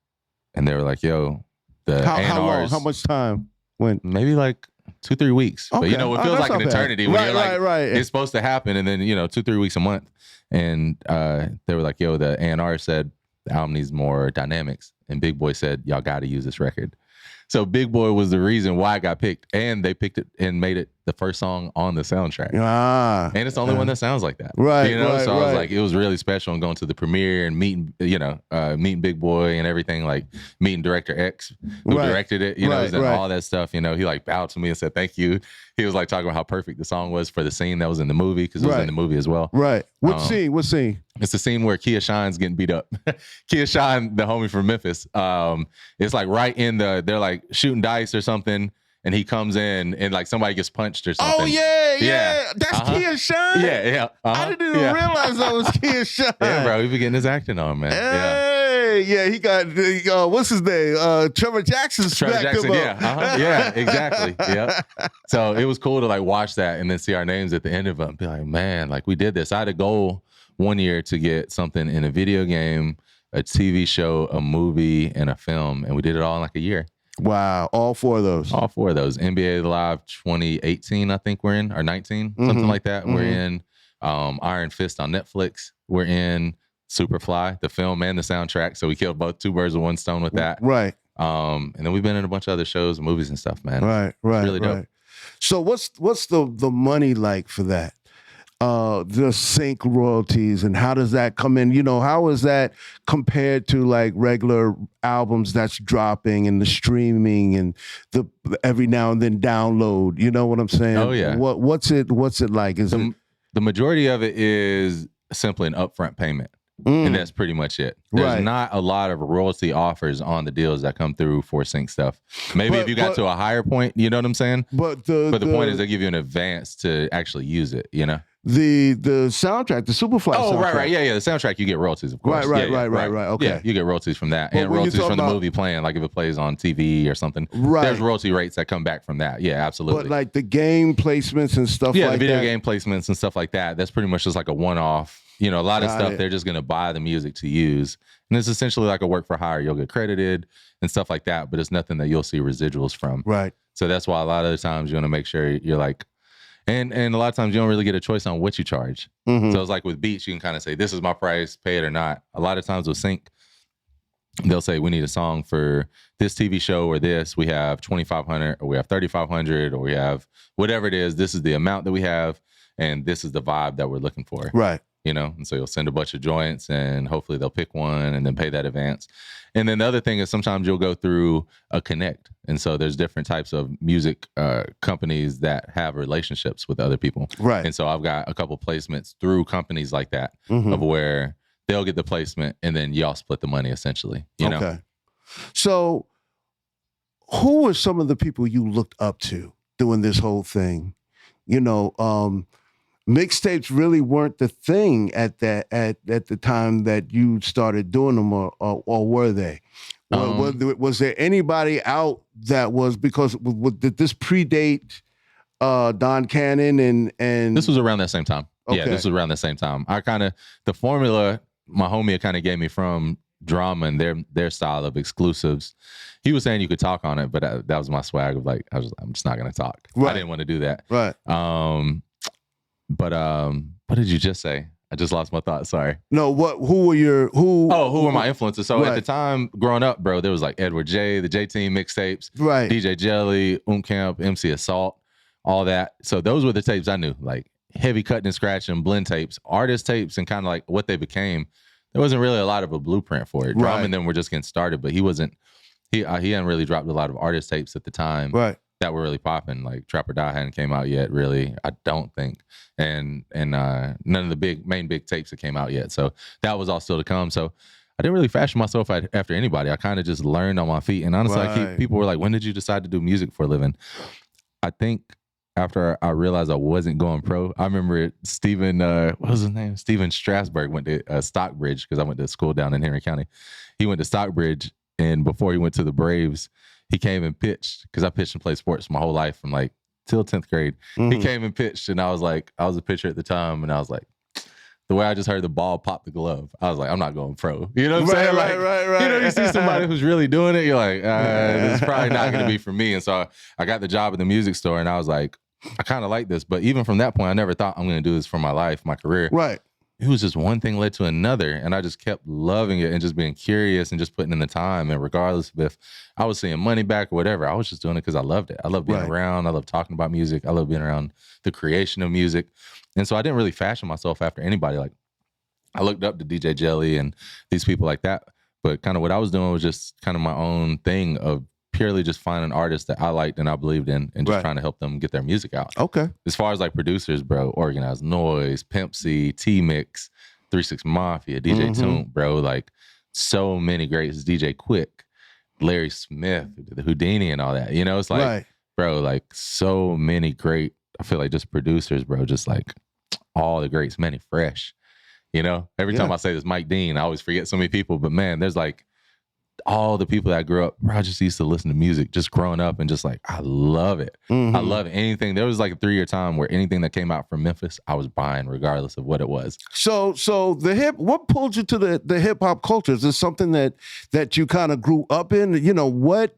and they were like, yo, how long? How much time went? Maybe like 2-3 weeks. Okay. But, you know, it feels like an eternity when you're like, it's supposed to happen. And then, you know, 2-3 weeks a month. And they were like, yo, the A&R said the album needs more dynamics. And Big Boy said, y'all got to use this record. So Big Boy was the reason why I got picked, and they picked it and made it the first song on the soundtrack. And it's the only one that sounds like that. Right. You know, so I was like, it was really special, and going to the premiere and meeting, you know, meeting Big Boy and everything, like meeting Director X who directed it, you know, and all that stuff. You know, he like bowed to me and said, thank you. He was like talking about how perfect the song was for the scene that was in the movie, because it was in the movie as well. Right. What scene? What scene? It's the scene where Kia Shine's getting beat up. Kia Shine, the homie from Memphis, it's like right in they're like shooting dice or something, and he comes in and like somebody gets punched or something. Oh yeah. That's Kia Shine? Yeah. I didn't even realize that was Kia Shine. Yeah, bro, he be getting his acting on, man. Hey, he got what's his name? Trevor Jackson. Yeah, exactly. Yeah. So it was cool to like watch that and then see our names at the end of it and be like, man, like we did this. I had a goal one year to get something in a video game, a TV show, a movie, and a film, and we did it all in like a year. Wow, all 4 of those. All 4 of those. NBA Live 2018, I think we're in, or 19, something like that. We're in Iron Fist on Netflix. We're in Superfly, the film and the soundtrack. So we killed both 2 birds with 1 stone with that. Right. And then we've been in a bunch of other shows and movies and stuff, man. Right. It's really dope. So what's the money like for that? the sync royalties, and how does that come in? You know, how is that compared to like regular albums that's dropping and the streaming and the every now and then download? You know what I'm saying? Oh yeah. What's it like? Is it the majority of it is simply an upfront payment. And that's pretty much it. There's not a lot of royalty offers on the deals that come through for sync stuff. Maybe if you got to a higher point, you know what I'm saying? But the point is they give you an advance to actually use it, you know? The soundtrack, the Superfly soundtrack. Right. Yeah. The soundtrack, you get royalties, of course. Right. Okay. Yeah, you get royalties from that. And royalties from the movie playing, like if it plays on TV or something. Right. There's royalty rates that come back from that. Yeah, absolutely. But like the game placements and stuff like that. Yeah, the video game placements and stuff like that. That's pretty much just like a one-off. You know, a lot of stuff, they're just going to buy the music to use. And it's essentially like a work for hire. You'll get credited and stuff like that, but it's nothing that you'll see residuals from. Right. So that's why a lot of the times you want to make sure you're like, and a lot of times you don't really get a choice on what you charge. So it's like with beats, you can kind of say, this is my price, pay it or not. A lot of times with sync, they'll say, we need a song for this TV show or this. We have 2,500 or we have 3,500 or we have whatever it is. This is the amount that we have. And this is the vibe that we're looking for. Right. You know, and so you'll send a bunch of joints and hopefully they'll pick one and then pay that advance. And then the other thing is sometimes you'll go through a connect. And so there's different types of music companies that have relationships with other people. Right. And so I've got a couple placements through companies like that of where they'll get the placement and then y'all split the money essentially, you know? Okay. So who were some of the people you looked up to doing this whole thing? You know, mixtapes really weren't the thing at the time that you started doing them, or were they? Was there anybody out that was, because did this predate Don Cannon and This was around that same time. Okay. Yeah, this was around the same time. I kind of, the formula my homie kind of gave me from Drama and their style of exclusives. He was saying you could talk on it, but that was my swag of like, I'm just not going to talk. Right. I didn't want to do that. Right. But what did you just say? I just lost my thought. Sorry. No, who were my influences? So at the time growing up, bro, there was like Edward J, the J Team mixtapes, right, DJ Jelly, Camp, MC Assault, all that. So those were the tapes I knew, like heavy cutting and scratching, blend tapes, artist tapes, and kind of like what they became. There wasn't really a lot of a blueprint for it. Drum and them were just getting started, but he hadn't really dropped a lot of artist tapes at the time. Right. That were really popping. Like Trap or Die hadn't came out yet, really. I don't think, and none of the main big tapes that came out yet. So that was all still to come. So I didn't really fashion myself after anybody. I kind of just learned on my feet. And honestly, people were like, "When did you decide to do music for a living?" I think after I realized I wasn't going pro. I remember Steven, what was his name? Steven Strasburg went to Stockbridge, because I went to school down in Henry County. He went to Stockbridge, and before he went to the Braves, he came and pitched, because I pitched and played sports my whole life from like till 10th grade. He came and pitched, and I was a pitcher at the time, and I was like, the way I just heard the ball pop the glove, I was like, I'm not going pro. You know what I'm saying? Right. You know, you see somebody who's really doing it, you're like, this is probably not going to be for me. And so I got the job at the music store, and I was like, I kind of like this. But even from that point, I never thought I'm going to do this for my life, my career. Right. It was just one thing led to another, and I just kept loving it and just being curious and just putting in the time. And regardless of if I was seeing money back or whatever, I was just doing it because I loved it. I love being around. I love talking about music. I love being around the creation of music. And so I didn't really fashion myself after anybody. Like, I looked up to DJ Jelly and these people like that. But kind of what I was doing was just kind of my own thing of purely just finding artists that I liked and I believed in, and just trying to help them get their music out. Okay. As far as like producers, bro, Organized Noise, Pimp C, T-Mix, 3-6 Mafia, DJ Toon, bro, like so many greats, DJ Quick, Larry Smith, the Houdini and all that. You know, it's like, bro, like so many great, I feel like just producers, bro, just like all the greats, Manny Fresh. You know, every time I say this, Mike Dean, I always forget so many people, but man, there's like all the people that I grew up, bro, I just used to listen to music just growing up, and just like, I love it. I love anything. There was like a 3-year time where anything that came out from Memphis, I was buying regardless of what it was. So what pulled you to the hip hop culture? Is this something that you kind of grew up in? You know, what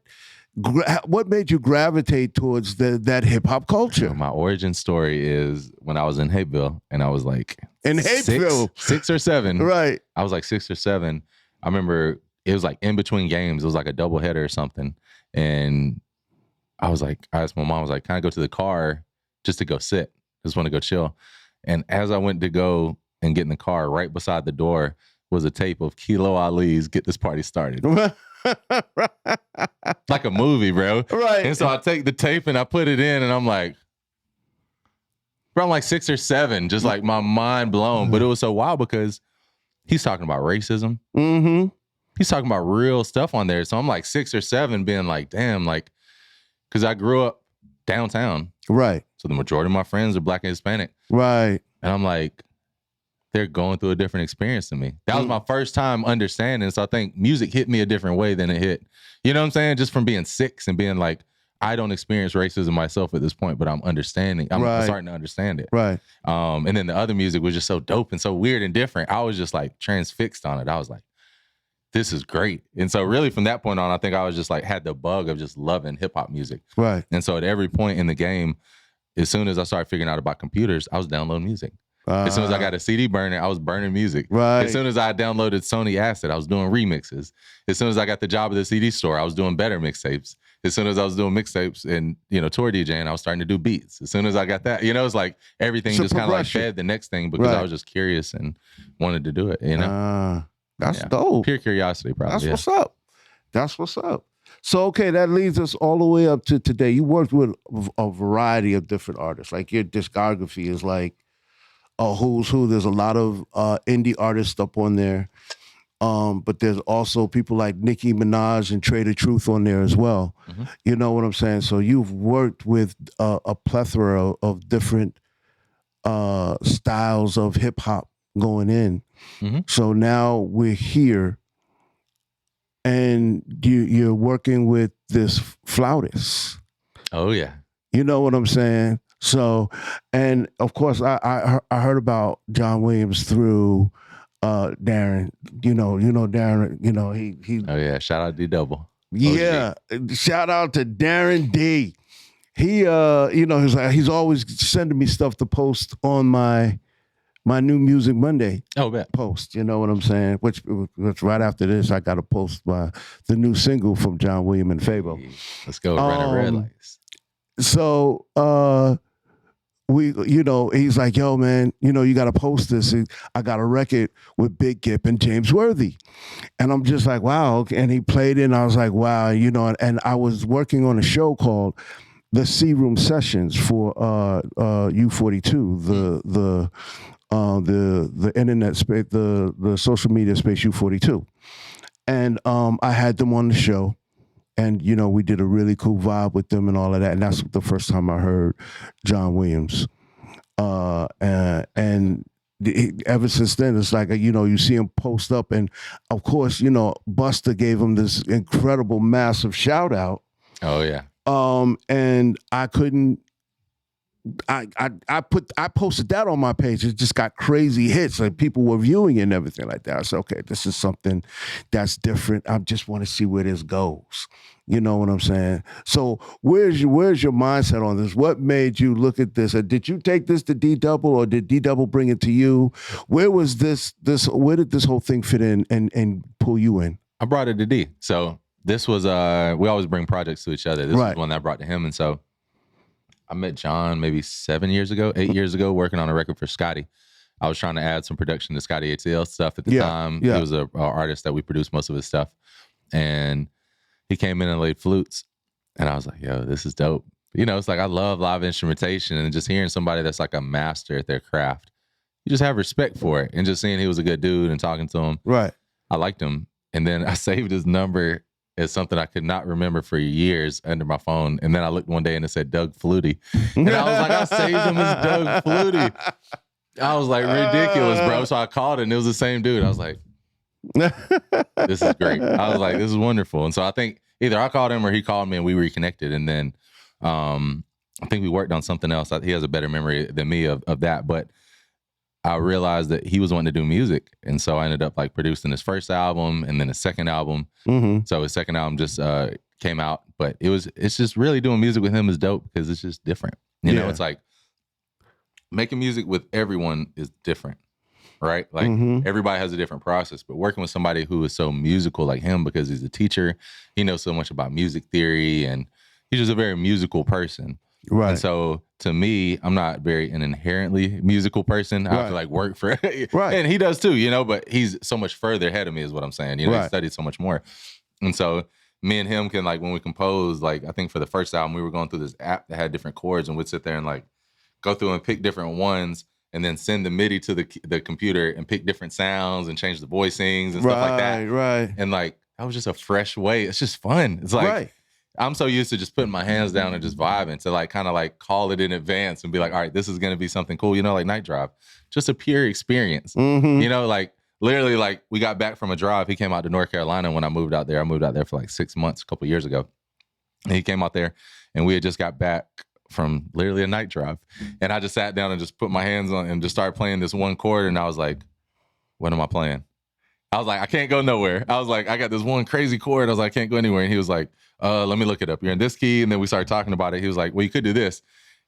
made you gravitate towards that hip hop culture? My origin story is when I was in Hapeville, and I was like in Hapeville, 6 or 7. Right. I was like 6 or 7. I remember it was like in between games. It was like a doubleheader or something. And I asked my mom, I was like, can I go to the car just to go sit? I just want to go chill. And as I went to go and get in the car, right beside the door was a tape of Kilo Ali's Get This Party Started. Like a movie, bro. Right. And so I take the tape and I put it in and I'm like, bro, I'm like 6 or 7, just like my mind blown. But it was so wild because he's talking about racism. Mm-hmm. He's talking about real stuff on there. So I'm like 6 or 7 being like, damn, like, because I grew up downtown. Right. So the majority of my friends are Black and Hispanic. Right. And I'm like, they're going through a different experience than me. That was my first time understanding. So I think music hit me a different way than it hit. You know what I'm saying? Just from being 6 and being like, I don't experience racism myself at this point, but I'm understanding. I'm starting to understand it. Right. And then the other music was just so dope and so weird and different. I was just like transfixed on it. I was like, this is great. And so really from that point on, I think I was just like, had the bug of just loving hip hop music. Right. And so at every point in the game, as soon as I started figuring out about computers, I was downloading music. As soon as I got a CD burner, I was burning music. Right. As soon as I downloaded Sony Acid, I was doing remixes. As soon as I got the job at the CD store, I was doing better mixtapes. As soon as I was doing mixtapes and, tour DJing, I was starting to do beats. As soon as I got that, it's like everything just kind of like fed the next thing because I was just curious and wanted to do it, That's dope. Pure curiosity, probably. That's what's up. That's what's up. So, okay, that leads us all the way up to today. You worked with a variety of different artists. Like your discography is like a who's who. There's a lot of indie artists up on there. But there's also people like Nicki Minaj and Trader Truth on there as well. Mm-hmm. You know what I'm saying? So you've worked with a plethora of different styles of hip hop going in. Mm-hmm. So now we're here and you're working with this flautist. Oh, yeah. You know what I'm saying? So, and of course, I heard about John Williams through Darren. You know Darren. He. Oh yeah, shout out D Double. Yeah, shout out to Darren D. He he's always sending me stuff to post on my New Music Monday post. You know what I'm saying? Which right after this, I got to post the new single from John Williams and Fabo. Let's go, Red Lights. So he's like, yo, man, you got to post this. I got a record with Big Gip and James Worthy. And I'm just like, wow. And he played it and I was like, wow, and I was working on a show called The C Room Sessions for U42, the internet space, the social media space U42. And I had them on the show. And, we did a really cool vibe with them and all of that. And that's the first time I heard John Williams. And ever since then, it's like, you see him post up. And, of course, Buster gave him this incredible, massive shout out. Oh, yeah. And I couldn't. I posted that on my page. It just got crazy hits. Like people were viewing it and everything like that. I said, okay, this is something that's different. I just want to see where this goes. You know what I'm saying? So where's your mindset on this? What made you look at this? Did you take this to D Double or did D Double bring it to you? Where was this where did this whole thing fit in and pull you in? I brought it to D. So this was we always bring projects to each other. This was one that I brought to him. And so I met John maybe 8 years ago, working on a record for Scotty. I was trying to add some production to Scotty ATL stuff at the time. Yeah. He was an artist that we produced most of his stuff. And he came in and laid flutes. And I was like, yo, this is dope. It's like I love live instrumentation and just hearing somebody that's like a master at their craft. You just have respect for it. And just seeing he was a good dude and talking to him. Right. I liked him. And then I saved his number as something I could not remember for years under my phone. And then I looked one day and it said Doug Flutie. And I was like, I saved him as Doug Flutie. I was like, ridiculous, bro. So I called it and it was the same dude. I was like, this is great. I was like, this is wonderful. And so I think either I called him or he called me and we reconnected. And then I think we worked on something else. He has a better memory than me of that. But I realized that he was wanting to do music. And so I ended up like producing his first album and then his second album. Mm-hmm. So his second album just came out, but it's just really doing music with him is dope because it's just different. You know, it's like making music with everyone is different, right? Like everybody has a different process, but working with somebody who is so musical like him because he's a teacher, he knows so much about music theory and he's just a very musical person. Right. And so to me, I'm not very an inherently musical person. I have to like work for it. Right. And he does too, you know, but he's so much further ahead of me is what I'm saying. You know, he studied so much more. And so me and him can like, when we compose, like I think for the first album, we were going through this app that had different chords and we'd sit there and like go through and pick different ones and then send the MIDI to the computer and pick different sounds and change the voicings and stuff like that. Right. And like, that was just a fresh way. It's just fun. It's like, I'm so used to just putting my hands down and just vibing to like kind of like call it in advance and be like, all right, this is going to be something cool. You know, like Night Drive, just a pure experience. You know, like literally like we got back from a drive. He came out to North Carolina when I moved out there. I moved out there for like 6 months, a couple years ago. And he came out there and we had just got back from literally a night drive. And I just sat down and just put my hands on and just started playing this one chord. And I was like, what am I playing? I was like, I can't go nowhere. I was like, I got this one crazy chord. I was like, I can't go anywhere. And he was like, let me look it up. You're in this key. And then we started talking about it. He was like, well, you could do this.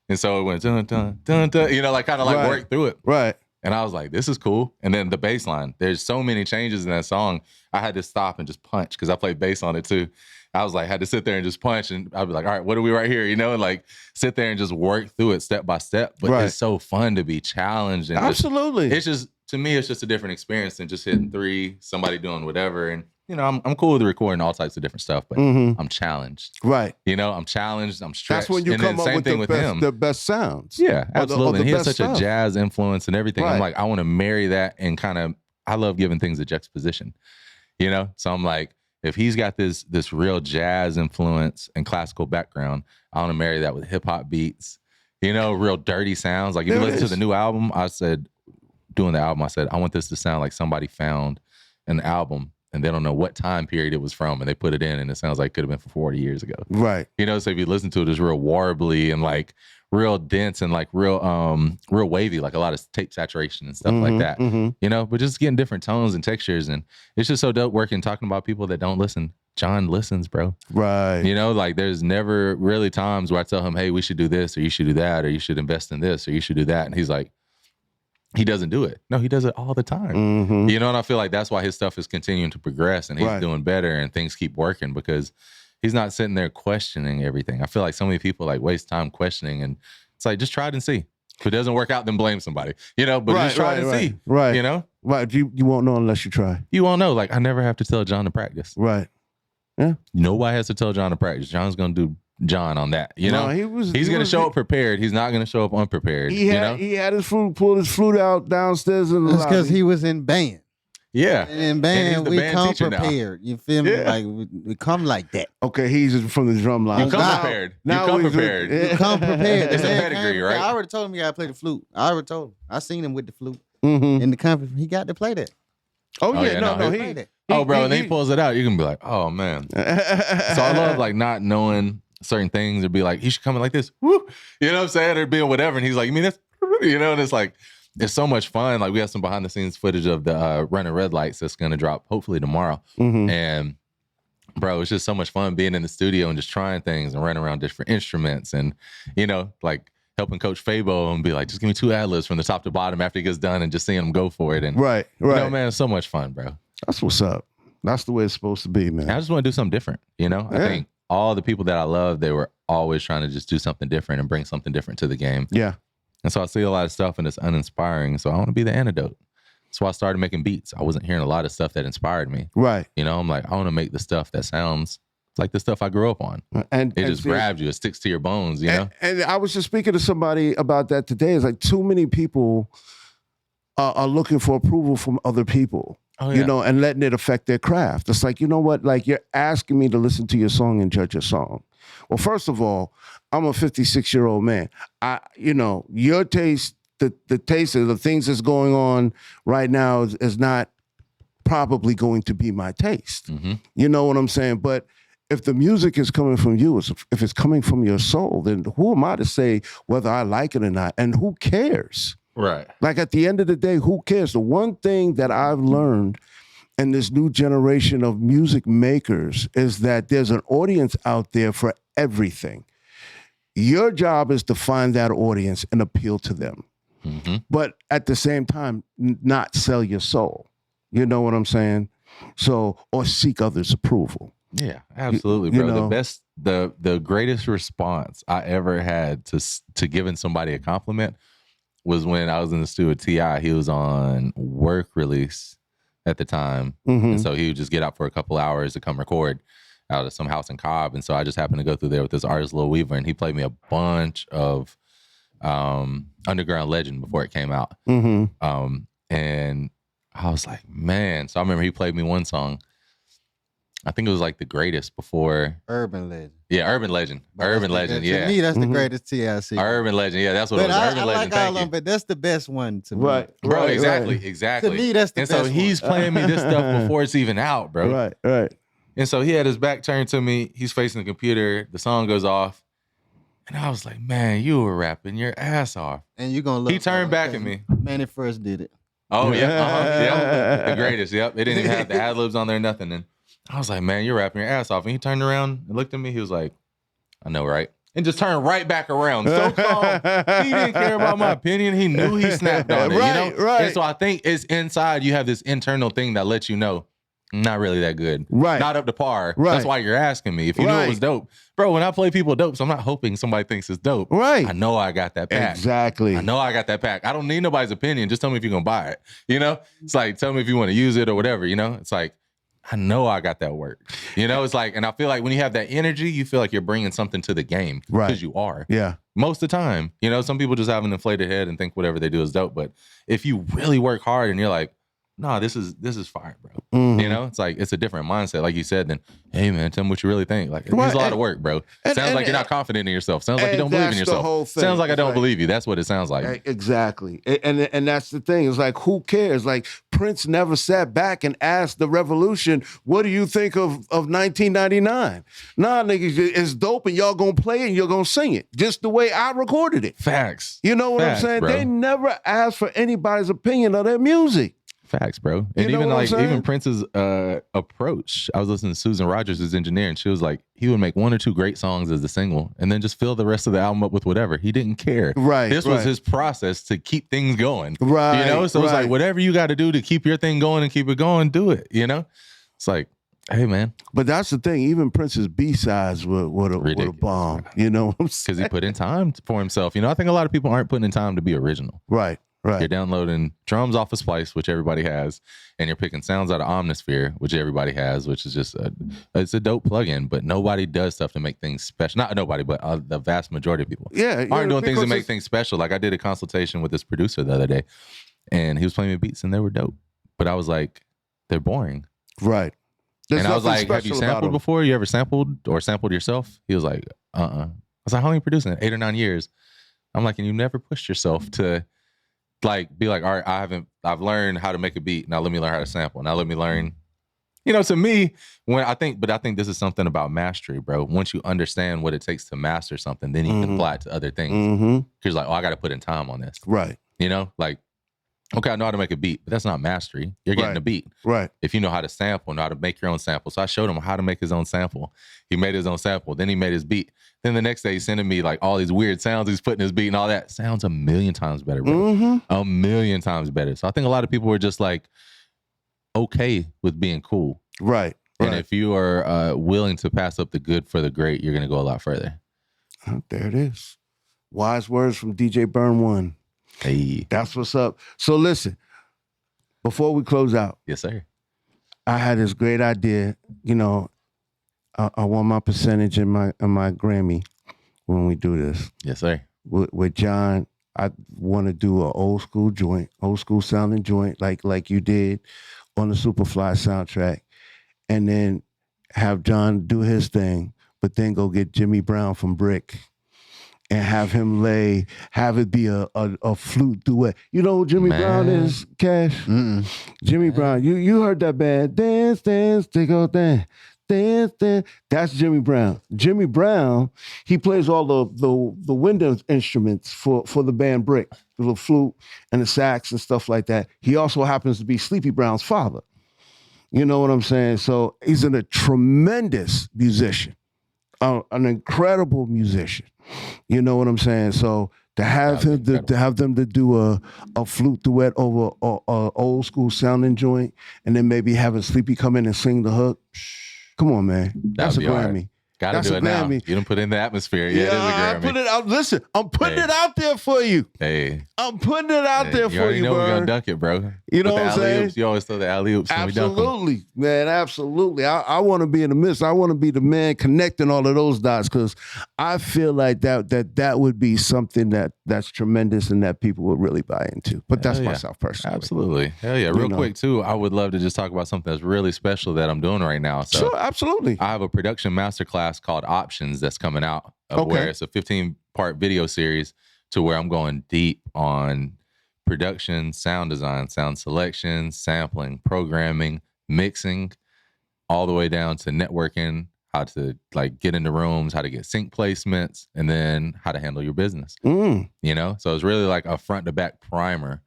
And so it went dun, dun, dun, dun, you know, like kind of like work through it. Right. And I was like, this is cool. And then the bass line, there's so many changes in that song. I had to stop and just punch because I played bass on it too. I was like, had to sit there and just punch and I'd be like, all right, what are we right here? You know, and like sit there and just work through it step by step. But it's so fun to be challenged. And absolutely. It's just, to me, it's just a different experience than just hitting 3, somebody doing whatever. And, you know, I'm cool with recording all types of different stuff, but I'm challenged. Right. You know, I'm challenged, I'm stretched. That's when you and come then up with the best sounds. Yeah, absolutely. And he has such stuff. a jazz influence and everything. I'm like, I want to marry that and kind of, I love giving things a juxtaposition, you know? So I'm like, if he's got this real jazz influence and classical background, I want to marry that with hip hop beats, you know, real dirty sounds. Like if you listen to the new album, I said, doing the album, I said, I want this to sound like somebody found an album and they don't know what time period it was from and they put it in and it sounds like it could have been from 40 years ago. Right. You know, so if you listen to it, it's real warbly and like real dense and like real wavy, like a lot of tape saturation and stuff like that. You know, but just getting different tones and textures. And it's just so dope working, talking about people that don't listen. John listens, bro. Right. You know, like there's never really times where I tell him, hey, we should do this or you should do that or you should invest in this or you should do that. And he's like, he doesn't do it. No, he does it all the time. You know, and I feel like that's why his stuff is continuing to progress and he's doing better and things keep working because he's not sitting there questioning everything. I feel like so many people like waste time questioning and it's like, just try it and see. If it doesn't work out, then blame somebody, you know, but just try it and see. Right. You know? Right. You won't know unless you try. You won't know. Like I never have to tell John to practice. Right. Yeah. Nobody has to tell John to practice. John's going to do John on that, you know. He's going to show up prepared. He's not going to show up unprepared. He had his flute, pulled his flute out downstairs in the That's because he was in band. Yeah, and in band we come prepared. You feel me? Like we come like that. Okay, he's from the drum line. You come prepared. You come prepared. You come prepared. It's a pedigree, right? I already told him he got to play the flute. I already told him. I seen him with the flute in the conference. He got to play that. Oh yeah, no, bro, and then he pulls it out. You can be like, oh man. So I love like not knowing certain things or be like, he should come in like this. Woo. You know what I'm saying? Or being whatever. And he's like, you mean this? You know, and it's like, it's so much fun. Like we have some behind the scenes footage of the running red lights that's going to drop hopefully tomorrow. And bro, it's just so much fun being in the studio and just trying things and running around different instruments and, you know, like helping Coach Fabo and be like, just give me 2 ad-libs from the top to bottom after he gets done and just seeing him go for it. And right. You know, man, it's so much fun, bro. That's what's up. That's the way it's supposed to be, man. I just want to do something different, you know? I think all the people that I love, they were always trying to just do something different and bring something different to the game. Yeah. And so I see a lot of stuff and it's uninspiring. So I want to be the antidote. That's why I started making beats. I wasn't hearing a lot of stuff that inspired me. Right. You know, I'm like, I want to make the stuff that sounds like the stuff I grew up on. And it just grabs you. It sticks to your bones, you know? And I was just speaking to somebody about that today. It's like too many people are looking for approval from other people. Oh, yeah. You know, and letting it affect their craft. It's like, you know what? Like, you're asking me to listen to your song and judge your song. Well, first of all, I'm a 56-year-old man. You know, your taste, the taste of the things that's going on right now is not probably going to be my taste. You know what I'm saying? But if the music is coming from you, if it's coming from your soul, then who am I to say whether I like it or not? And who cares? Right. Like at the end of the day, who cares? The one thing that I've learned in this new generation of music makers is that there's an audience out there for everything. Your job is to find that audience and appeal to them. But at the same time, not sell your soul. You know what I'm saying? So, or seek others' approval. Yeah, absolutely, You bro. know? The greatest response I ever had to giving somebody a compliment was when I was in the studio with T.I. He was on work release at the time. And so he would just get out for a couple hours to come record out of some house in Cobb. And so I just happened to go through there with this artist, Lil Weaver, and he played me a bunch of Underground Legend before it came out. And I was like, man. So I remember he played me one song. I think it was like the greatest before Urban Legend. Yeah, Urban Legend. Urban Legend. To me, that's the greatest TIC. Urban Legend. Yeah, that's what it was. Urban Legend. I like all of them, but that's the best one to me. Bro, exactly. To me, that's the best And so one. he's playing me this stuff before it's even out, bro. Right. And so he had his back turned to me. He's facing the computer. The song goes off. And I was like, man, you were rapping your ass off. And you're going to look. He turned back at me. Manny first did it. Oh, yeah. Yep. The greatest. Yep. It didn't even have the ad-libs on there, nothing. And I was like, man, you're rapping your ass off. And he turned around and looked at me. He was like, I know, right? And just turned right back around. So calm. He didn't care about my opinion. He knew he snapped on it. Right. And so I think it's inside. You have this internal thing that lets you know, not really that good. Right. Not up to par. Right. That's why you're asking me. If you knew it was dope. Bro, when I play people dope, so I'm not hoping somebody thinks it's dope. Right. I know I got that pack. Exactly. I know I got that pack. I don't need nobody's opinion. Just tell me if you're going to buy it. You know? It's like, tell me if you want to use it or whatever. You know? It's like, I know I got that work. You know? It's like, and I feel like when you have that energy, you feel like you're bringing something to the game. Right. Because you are. Yeah. Most of the time. You know, some people just have an inflated head and think whatever they do is dope. But if you really work hard and you're like, nah, this is fire, bro. You know, it's like, it's a different mindset. Like you said, then, hey man, tell me what you really think. Like, it's a lot of work, bro. Sounds like you're not confident in yourself. Sounds like you don't believe in yourself. Sounds like I don't believe you. That's what it sounds like. Exactly. And that's the thing. It's like, who cares? Like, Prince never sat back and asked the revolution, what do you think of 1999? Nah, niggas, it's dope and y'all gonna play it and you're gonna sing it. Just the way I recorded it. Facts. You know what I'm saying? Bro. They never asked for anybody's opinion of their music. Facts, bro. And even Prince's approach. I was listening to Susan Rogers, his engineer, and she was like, he would make one or two great songs as the single and then just fill the rest of the album up with whatever. He didn't care. Right. This was his process to keep things going. Right. You know? So it's like, whatever you got to do to keep your thing going and keep it going, do it. You know? It's like, hey, man. But that's the thing. Even Prince's B-sides would have bombed. You know what I'm saying? Because he put in time for himself. You know, I think a lot of people aren't putting in time to be original. Right. You're downloading drums off of Splice, which everybody has, and you're picking sounds out of Omnisphere, which everybody has, which is just it's a dope plugin, but nobody does stuff to make things special. Not nobody, but the vast majority of people aren't doing things to make things special. Like I did a consultation with this producer the other day, and he was playing me beats, and they were dope. But I was like, they're boring. Right. And I was like, have you sampled before? You ever sampled or sampled yourself? He was like, I was like, how long are you producing it? 8 or 9 years. I'm like, and you never pushed yourself to like be like, all right, I've learned how to make a beat. Now let me learn how to sample. Now let me learn, you know, to me, I think this is something about mastery, bro. Once you understand what it takes to master something, then you can apply it to other things. Because like, oh, I got to put in time on this. Right. You know, like, okay, I know how to make a beat, but that's not mastery. You're getting a beat. Right. If you know how to sample, know how to make your own sample. So I showed him how to make his own sample. He made his own sample. Then he made his beat. Then the next day he's sending me like all these weird sounds he's putting his beat and all that. Sounds a million times better, bro. A million times better. So I think a lot of people were just like okay with being cool. Right. And if you are willing to pass up the good for the great, you're going to go a lot further. There it is. Wise words from DJ BurnOne. Hey. That's what's up. So listen, before we close out. Yes, sir. I had this great idea. You know, I want my percentage in my Grammy when we do this. Yes, sir. With John, I want to do an old school sounding joint like you did on the Superfly soundtrack, and then have John do his thing, but then go get Jimmy Brown from Brick and have him have it be a flute duet. You know who Jimmy Brown is, Cash? Jimmy Brown. You heard that band. Dance, dance, take out dance. Dance, dance. That's Jimmy Brown. Jimmy Brown, he plays all the wind instruments for the band Brick, the little flute and the sax and stuff like that. He also happens to be Sleepy Brown's father. You know what I'm saying? So he's a tremendous musician, an incredible musician. You know what I'm saying? So to have him to do a flute duet over a old school sounding joint, and then maybe having Sleepy come in and sing the hook. Come on, man. That's a That'd be hard. Grammy. Gotta That's do a it now. Grammy. You done put in the atmosphere. Yeah, it is a I Grammy. put it out. Listen, I'm putting it out there for you. Hey. I'm putting it out there You for already you, know we're Burn. gonna dunk it, bro. You know With what I'm the saying? alley-oops, you always throw the alley-oops when we dunk them. Absolutely, man. Absolutely. I want to be in the midst. I want to be the man connecting all of those dots because I feel like that would be something that's tremendous and that people would really buy into. But that's myself personally. Absolutely. Hell yeah. Real quick, too, I would love to just talk about something that's really special that I'm doing right now. So sure, absolutely. I have a production masterclass called Options that's coming out where it's a 15-part video series to where I'm going deep on production, sound design, sound selection, sampling, programming, mixing, all the way down to networking, how to like get into rooms, how to get sync placements, and then how to handle your business. You know? So it's really like a front to back primer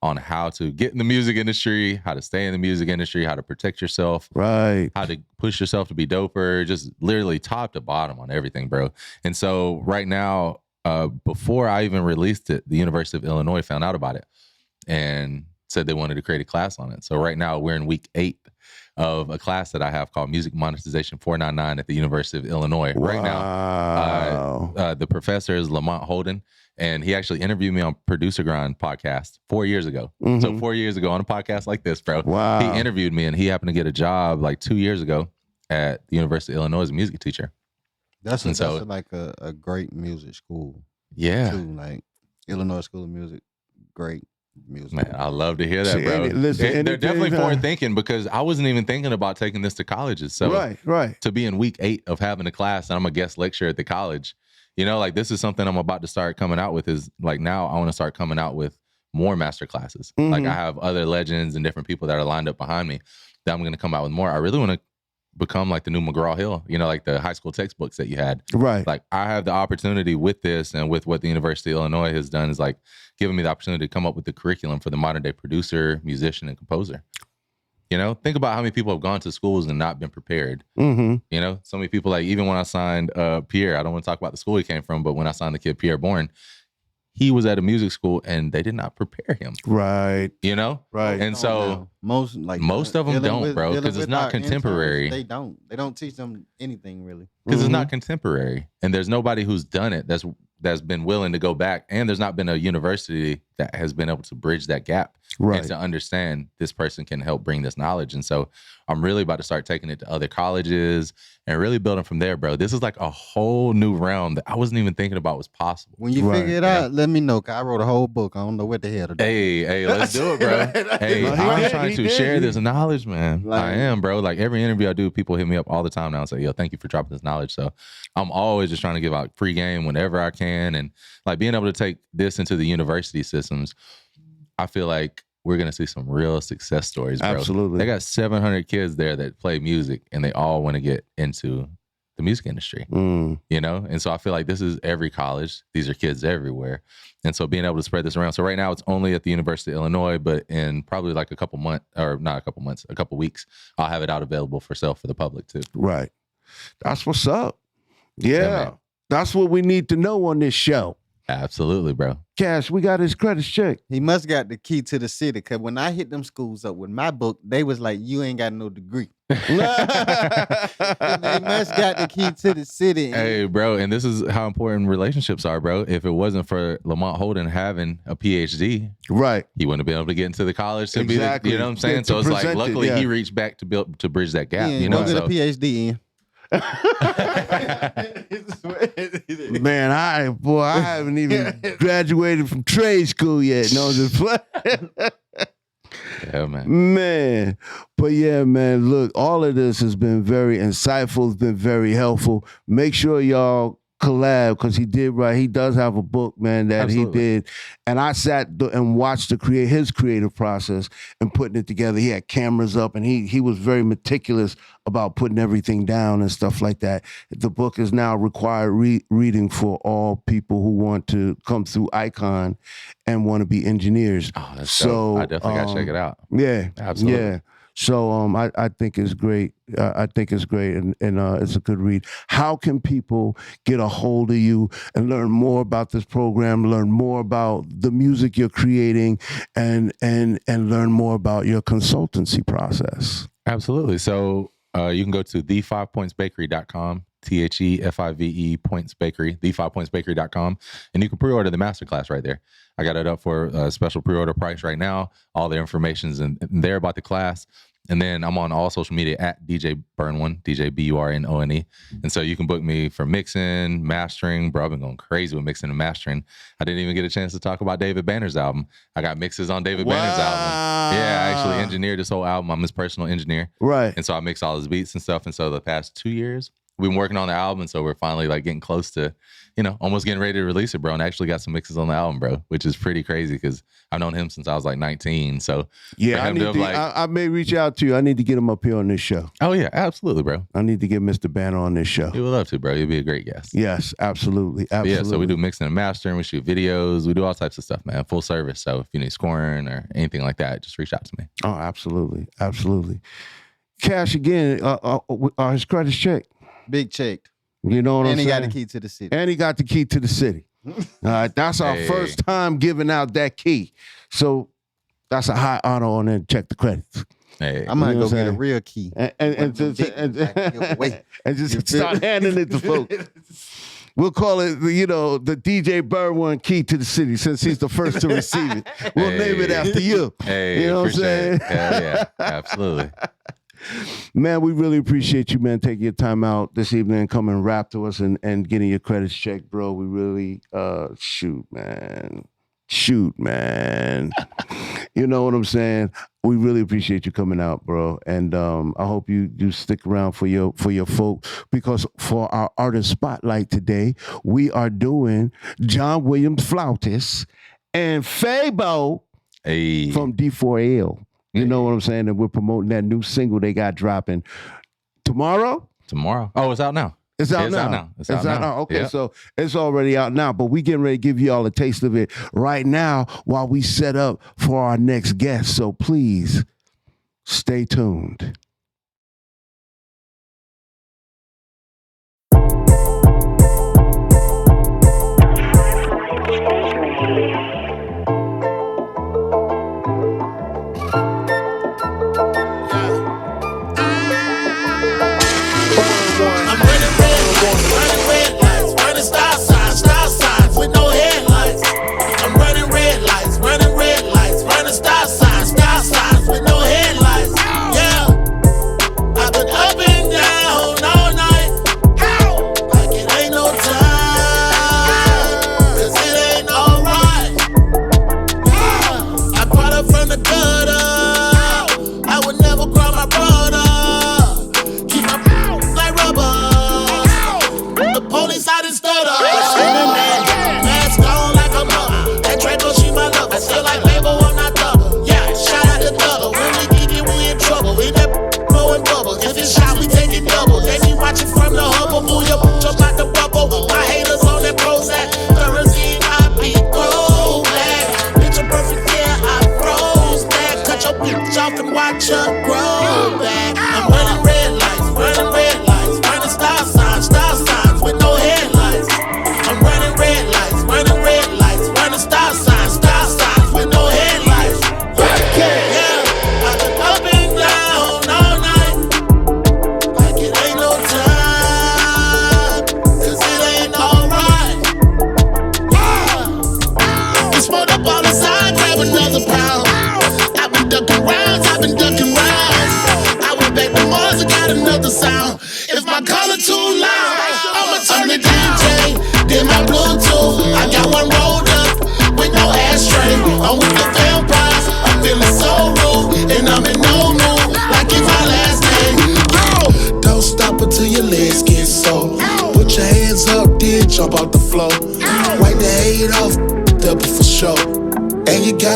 on how to get in the music industry, how to stay in the music industry, how to protect yourself, right? How to push yourself to be doper, just literally top to bottom on everything, bro. And so right now, before I even released it, the University of Illinois found out about it and said they wanted to create a class on it. So right now we're in week 8 of a class that I have called Music Monetization 499 at the University of Illinois. Wow. Right now, the professor is Lamont Holden, and he actually interviewed me on Producer Grind podcast 4 years ago. So 4 years ago on a podcast like this, bro. Wow. He interviewed me, and he happened to get a job like 2 years ago at the University of Illinois as a music teacher. That's like a great music school. Yeah. Too, like Illinois School of Music, great music. Man, I love to hear that, bro. They're definitely forward thinking because I wasn't even thinking about taking this to colleges. So right. To be in week 8 of having a class and I'm a guest lecturer at the college, you know, like this is something I'm about to start coming out with is like now I want to start coming out with more master classes. Like I have other legends and different people that are lined up behind me that I'm going to come out with more. I really want to become like the new McGraw-Hill, you know, like the high school textbooks that you had. Right. Like I have the opportunity with this and with what the University of Illinois has done is like giving me the opportunity to come up with the curriculum for the modern day producer, musician, and composer. You know, think about how many people have gone to schools and not been prepared. You know, so many people like even when I signed Pierre, I don't want to talk about the school he came from, but when I signed the kid Pierre Bourne, he was at a music school and they did not prepare him. Right. You know? Right. And so most of them don't, bro, because it's not contemporary. They don't teach them anything really. Because it's not contemporary. And there's nobody who's done it that's been willing to go back. And there's not been a university that has been able to bridge that gap. Right. And to understand this person can help bring this knowledge. And so I'm really about to start taking it to other colleges and really building from there, bro. This is like a whole new realm that I wasn't even thinking about was possible. When you figure it out, let me know. Cause I wrote a whole book. I don't know what the hell to do. Hey, let's do it, bro. Hey, I'm trying to share this knowledge, man. Like, I am, bro. Like every interview I do, people hit me up all the time now and say, yo, thank you for dropping this knowledge. So I'm always just trying to give out free game whenever I can. And like being able to take this into the university systems, I feel like we're going to see some real success stories, bro. Absolutely. They got 700 kids there that play music and they all want to get into the music industry, you know? And so I feel like this is every college. These are kids everywhere. And so being able to spread this around. So right now it's only at the University of Illinois, but in probably like a couple weeks, I'll have it out available for sale for the public too. Right. That's what's up. Yeah. That's what we need to know on this show. Absolutely, bro. Cash, we got his credits checked. He must got the key to the city. Cause when I hit them schools up with my book, they was like, you ain't got no degree. They must got the key to the city. Hey, bro, and this is how important relationships are, bro. If it wasn't for Lamont Holden having a PhD, right, he wouldn't have been able to get into the college to exactly. be the, you know what I'm saying? Yeah, so it's like, luckily he reached back to bridge that gap, you know? Get a PhD in. Man, I haven't even graduated from trade school yet. No, just yeah, man. But yeah, man, look, all of this has been very insightful. It's been very helpful. Make sure y'all collab because he does have a book, man, that Absolutely. He did. And I sat and watched his creative process and putting it together. He had cameras up and he was very meticulous about putting everything down and stuff like that. The book is now required reading for all people who want to come through Icon and want to be engineers. Oh, that's so dope. I definitely got to check it out. Yeah. Absolutely. Yeah. So I think it's great. I think it's great, and it's a good read. How can people get a hold of you and learn more about this program, learn more about the music you're creating, and learn more about your consultancy process? Absolutely. So You can go to the5pointsbakery.com, THEFIVE Points Bakery, the5pointsbakery.com, and you can pre-order the masterclass right there. I got it up for a special pre-order price right now. All the information's in there about the class. And then I'm on all social media at DJ BurnOne, DJ BURNONE. And so you can book me for mixing, mastering. Bro, I've been going crazy with mixing and mastering. I didn't even get a chance to talk about David Banner's album. I got mixes on David Banner's album. Yeah, I actually engineered this whole album. I'm his personal engineer. Right. And so I mix all his beats and stuff. And so the past 2 years, we've been working on the album. And so we're finally like getting close to, almost getting ready to release it, bro. And I actually got some mixes on the album, bro, which is pretty crazy because I've known him since I was like 19. So yeah, I may reach out to you. I need to get him up here on this show. Oh yeah, absolutely, bro. I need to get Mr. Banner on this show. He would love to, bro. He'd be a great guest. Yes, absolutely. Yeah, so we do mixing and mastering. We shoot videos. We do all types of stuff, man. Full service. So if you need scoring or anything like that, just reach out to me. Oh, absolutely. Absolutely. Cash, again, his credit's checked. Big checked. You know what I'm saying? And he got the key to the city. And he got the key to the city. All right, that's our first time giving out that key. So that's a high honor on there. Check the credits. Hey, I might go get a real key. And just start handing it to folks. We'll call it, the DJ BurnOne key to the city since he's the first to receive it. We'll name it after you. Hey, you know what I'm saying? Hell yeah, absolutely. Man, we really appreciate you, man, taking your time out this evening and coming and rap to us and getting your credits checked, bro. We really, shoot, man. You know what I'm saying? We really appreciate you coming out, bro. And I hope you stick around for your folk, because for our artist spotlight today, we are doing William Flautist and Fabo from D4L. You know what I'm saying? And we're promoting that new single they got dropping tomorrow. Oh, it's out now. It's out now. It's out now. Okay, so it's already out now, but we getting ready to give you all a taste of it right now while we set up for our next guest. So please stay tuned.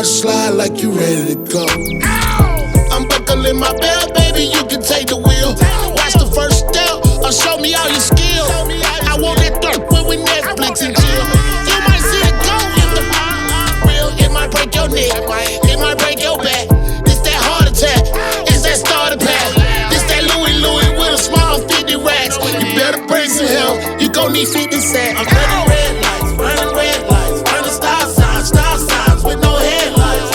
Slide like you ready to go. I'm buckling my belt, baby, you can take the wheel. Watch the first step, or show me all your skills. I want that dirt when we Netflix and chill. You might see it go if the real. It might break your neck, it might break your back. It's that heart attack, it's that starter pack. It's that Louis with a small 50 racks. You better bring some help, you gon' need 50 cents. I'm running red lights, running stop signs with no headlights.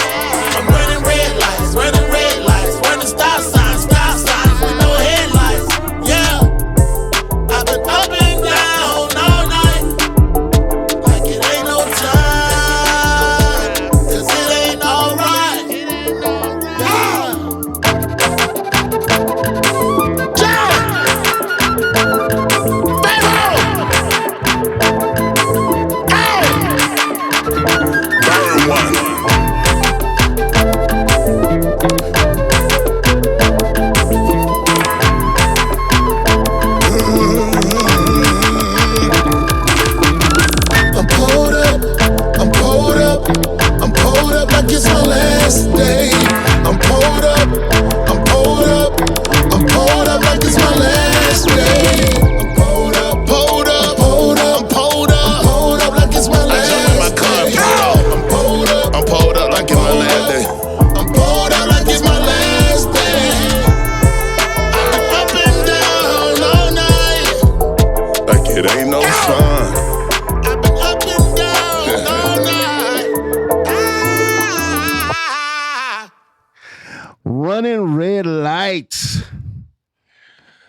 I'm running red lights, running stop signs with no headlights.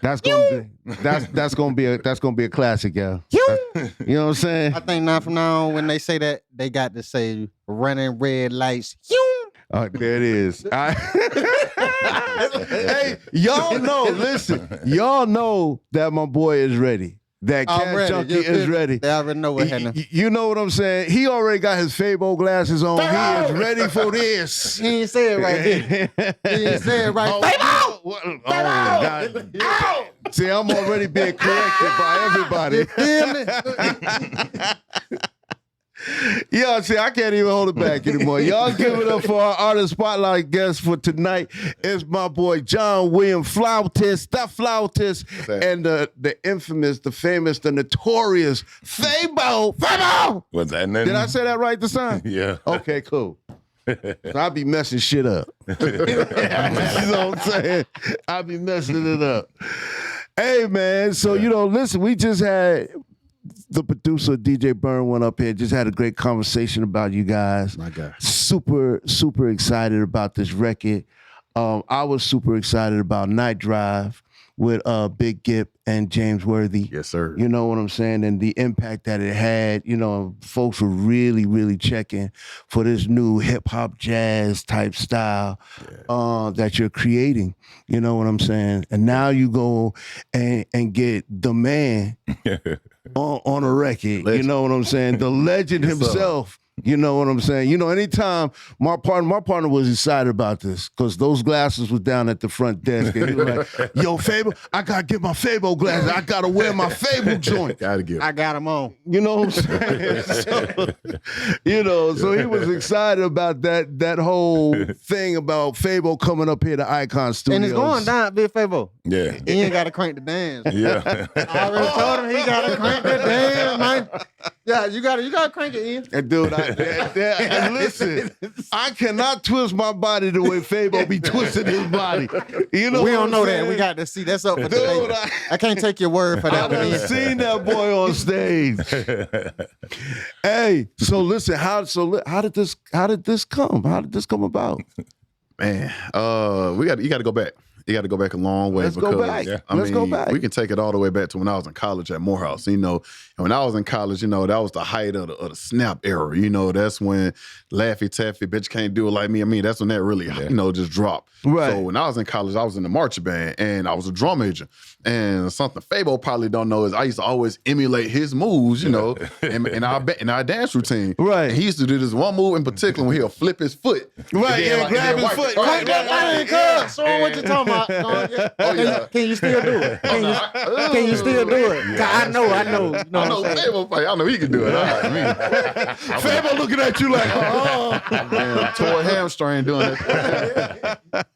That's gonna be a classic, yo. You know what I'm saying? I think now from now on, when they say that, they got to say running red lights. Oh, there it is. Hey, y'all know, listen, y'all know that my boy is ready. That Cashjunky is ready. They already know what happened. You know what I'm saying? He already got his Fabo glasses on. He is ready for this. He ain't say it right here. He ain't say it right. Fabo! Oh, God. See, I'm already being corrected by everybody. Yeah, see, I can't even hold it back anymore. Y'all give it up for our artist spotlight guest for tonight. It's my boy John William Flautist, the Flautist, and the infamous, the famous, the notorious Fabo. Fabo! What's that? Did I say that right this time? Yeah. Okay, cool. So I'll be messing shit up. You know what I'm saying? I'll be messing it up. Hey, man, so, listen, we just had the producer, DJ BurnOne, up here, just had a great conversation about you guys. My God. Super, super excited about this record. I was super excited about Night Drive with Big Gip and James Worthy. Yes, sir. You know what I'm saying? And the impact that it had, folks were really, really checking for this new hip-hop jazz type style that you're creating. You know what I'm saying? And now you go and get the man on a record. Legend. You know what I'm saying? The legend himself. You know what I'm saying? Anytime my partner was excited about this because those glasses was down at the front desk and he was like, yo, Fabo, I got to get my Fabo glasses. I got to wear my Fabo joint. Gotta get. I got them on. You know what I'm saying? So he was excited about that whole thing about Fabo coming up here to Icon Studios. And it's going down, Big Fabo. Yeah. He ain't got to crank the dance. Yeah. I already told him he got to crank the dance, man. Yeah, you got to crank it, Ian. And dude, listen, I cannot twist my body the way Fabo be twisting his body. We don't know that. We got to see. That's up for debate. I can't take your word for that. I've seen that boy on stage. Hey, so listen, how did this come? How did this come about? Man, you got to go back. You got to go back a long way. Let's go back. We can take it all the way back to when I was in college at Morehouse. And when I was in college, that was the height of the snap era. That's when Laffy Taffy, bitch can't do it like me. I mean, that's when that really, just dropped. Right. So when I was in college, I was in the marching band and I was a drum major. And something Fabo probably don't know is I used to always emulate his moves, in our dance routine. Right. And he used to do this one move in particular when he'll flip his foot. Right, grab his foot. Crank that thing, cuz. Show him what you're talking about. Can you still do it? Can you still do it? I know. Fabo fight. I know he can do it. Fabo looking at you like, man, tore a hamstring doing it.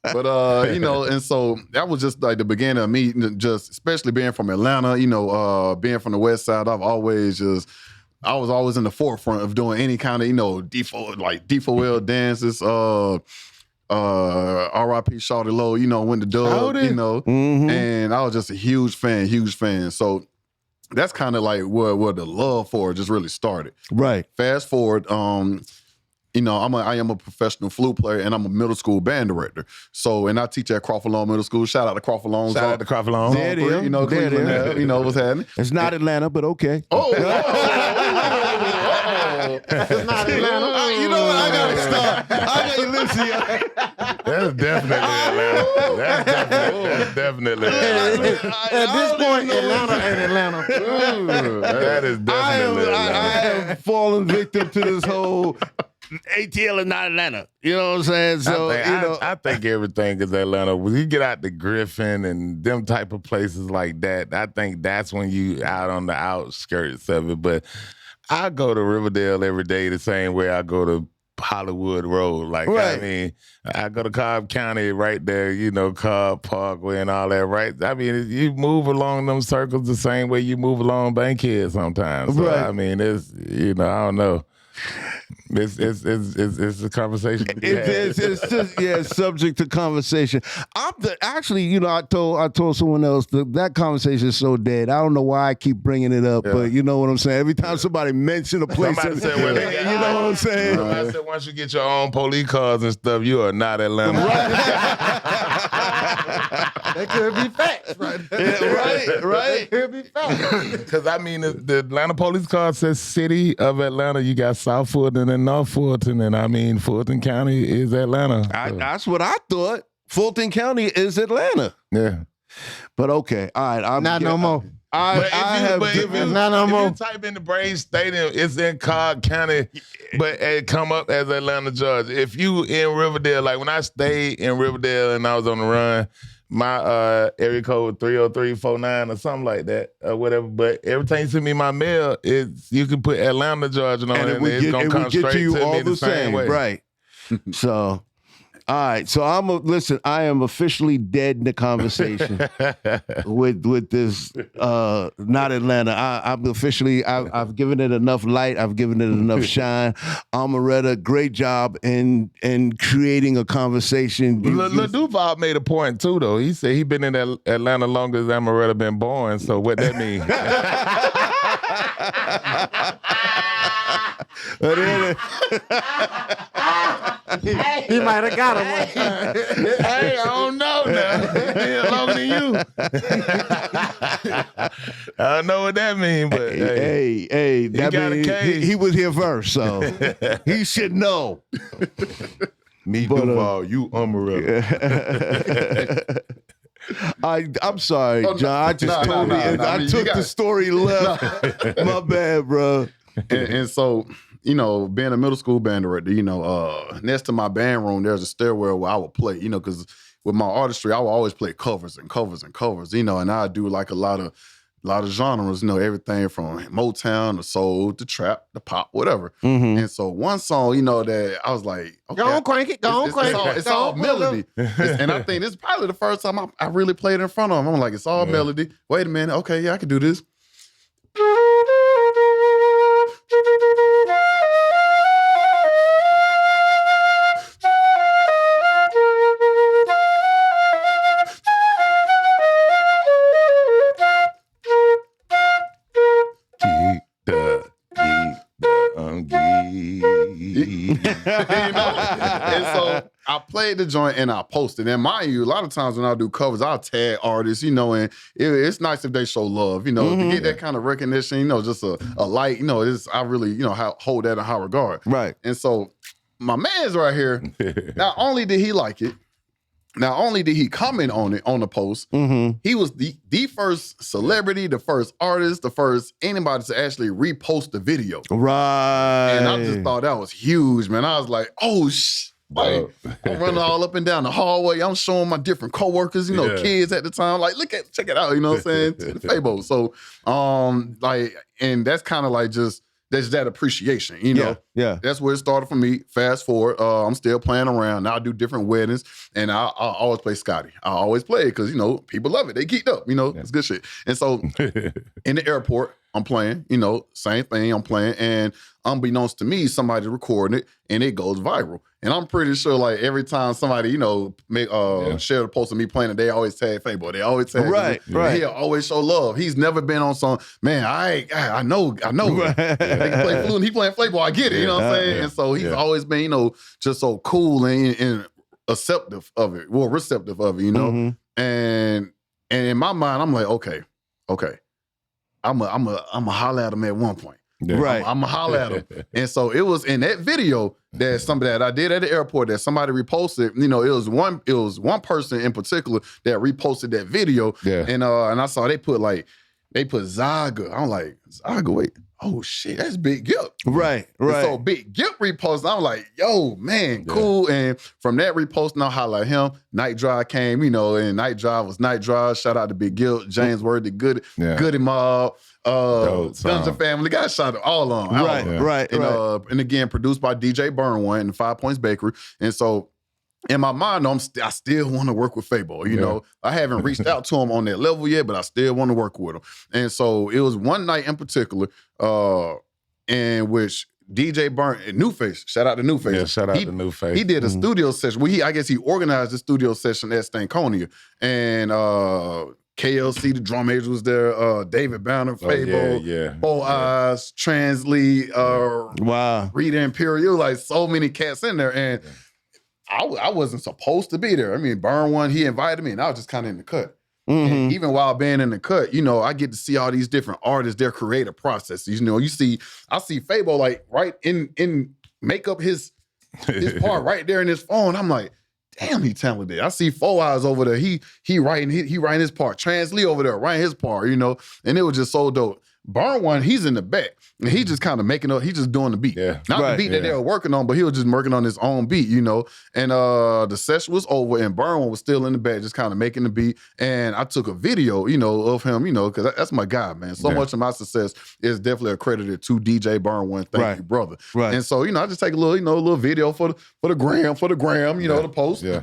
But and so that was just like the beginning of me, just especially being from Atlanta. Being from the West Side, I was always in the forefront of doing any kind of D4L dances. R.I.P. Shawty Low, when the dub, Mm-hmm. and I was just a huge fan. So that's kind of like where the love for it just really started. Right. Fast forward, I am a professional flute player and I'm a middle school band director. So, and I teach at Crawford Long Middle School. Shout out to Crawford Long. Shout out to Crawford Long. There it is. Cleveland, what's happening. It's not Atlanta, but okay. It's not Atlanta. You know what? I gotta stop. Listen, That's definitely Atlanta. That's definitely Atlanta. At this point, Atlanta ain't Atlanta. That is definitely Atlanta. I have fallen victim to this whole ATL is not Atlanta. You know what I'm saying? So I think everything is Atlanta. When you get out to Griffin and them type of places like that, I think that's when you out on the outskirts of it. But I go to Riverdale every day the same way I go to Hollywood Road. Right. I mean, I go to Cobb County right there, Cobb Parkway and all that, right? I mean, you move along them circles the same way you move along Bankhead sometimes. So, right. I mean, it's, I don't know. It's a conversation. It's just subject to conversation. I told someone else that conversation is so dead. I don't know why I keep bringing it up, but you know what I'm saying. Every time somebody mention a place, Somebody said, you know what I'm saying. I said, once you get your own police cars and stuff, you are not Atlanta. That could be facts, right? Right. That could be facts. Because I mean, the Atlanta police car says City of Atlanta. You got South Fulton and North Fulton, and I mean, Fulton County is Atlanta. So. That's what I thought. Fulton County is Atlanta. Yeah. But okay, all right. I'm Not no more. If you type in the Braves Stadium, it's in Cobb County, but it come up as Atlanta, Georgia. If you in Riverdale, like when I stayed in Riverdale and I was on the run, my area code was 30349 or something like that or whatever. But every time you send me my mail, you can put Atlanta, Georgia on it, and it's gonna come straight to me the same way. Right. So. All right, so I am officially dead in the conversation with this not Atlanta. I've given it enough light. I've given it enough shine. Amaretta, great job in creating a conversation. Lil Duval made a point too, though. He said he been in Atlanta longer than Amaretta been born. So what that mean? He might have got him. Hey, I don't know now. He been longer than you. I don't know what that means, but hey, that got a case. He was here first, so he should know. Me, Duval, you Amaretta. I'm sorry, John. I just took the story left. My bad, bro. And so, being a middle school band director, next to my band room, there's a stairwell where I would play, because with my artistry, I would always play covers and covers and covers, and I do like a lot of genres, everything from Motown to soul to trap to pop, whatever. Mm-hmm. And so one song, that I was like, okay, Go on, crank it. It's all melody. And I think this is probably the first time I really played it in front of him. I'm like, it's all melody. Wait a minute. Okay, yeah, I can do this. And so I played the joint and I posted. And mind you, a lot of times when I do covers, I'll tag artists, and it's nice if they show love, to get that kind of recognition, just a light, I really, hold that in high regard. Right. And so my man's right here, not only did he like it, not only did he comment on it on the post, he was the first celebrity, the first artist, the first anybody to actually repost the video. Right. And I just thought that was huge, man. I was like, oh, like, I'm running all up and down the hallway. I'm showing my different coworkers, kids at the time, like, check it out, you know what I'm saying? To the Fabo. So, and that's kind of like there's that appreciation, Yeah. That's where it started for me. Fast forward, I'm still playing around. Now I do different weddings, and I always play Scotty. I always play it because, people love it. They geeked up, it's good shit. And so in the airport, I'm playing, same thing, I'm playing. And unbeknownst to me, somebody recording it, and it goes viral. And I'm pretty sure, like, every time somebody, share a post of me playing it, they always tag Fabo. They always tag Right. He'll always show love. He's never been on some, man, I know. Right. They can play fluent. He playing Fabo. I get it, you know what I'm saying? And so he's always been, just so cool and receptive of it, And in my mind, I'm like, okay. I'm a holler at him at one point. Yeah. Right. I'm a holler at him. And so it was in that video that somebody that I did at the airport that somebody reposted. It was one person in particular that reposted that video. Yeah. And I saw they put Zaga. I'm like, Zaga, wait. Oh shit, that's Big Gip. Right. And so Big Gip reposted. I'm like, yo, man, cool. And from that repost, I highlight him. Night Drive came, and Night Drive was Night Drive. Shout out to Big Gip, James Worthy, Goody Mob, Dungeon Family. Got shout out all on. Right. And again, produced by DJ BurnOne and 5 Points Bakery. And so in my mind, I still want to work with Fabo. I haven't reached out to him on that level yet, but I still want to work with him. And so it was one night in particular, in which DJ Burn and Newface, shout out to Newface. Yeah, shout out to Newface. He did a studio session. I guess he organized the studio session at Stankonia. And KLC, the drum major, was there. David Banner, Fabo, Bo Eyes, Translee, wow, Rita Imperial, like so many cats in there. And I wasn't supposed to be there. I mean, BurnOne, he invited me, and I was just kind of in the cut. And even while being in the cut, you know, I get to see all these different artists, their creative processes. You know, I see Fabo like right in make up his part right there in his phone. I'm like, damn, he talented. I see 4 Eyes over there. He writing his part. Trans Lee over there writing his part, you know, and it was just so dope. BurnOne, he's in the back. And he just kind of making up, he's just doing the beat. Yeah. Not the beat that they were working on, but he was just working on his own beat, you know. And the session was over and BurnOne was still in the back, just kind of making the beat. And I took a video, you know, of him, you know, because that's my guy, man. So much of my success is definitely accredited to DJ BurnOne. Thank you, brother. Right. And so, you know, I just take a little, you know, a little video for the gram, you know, the post. Yeah.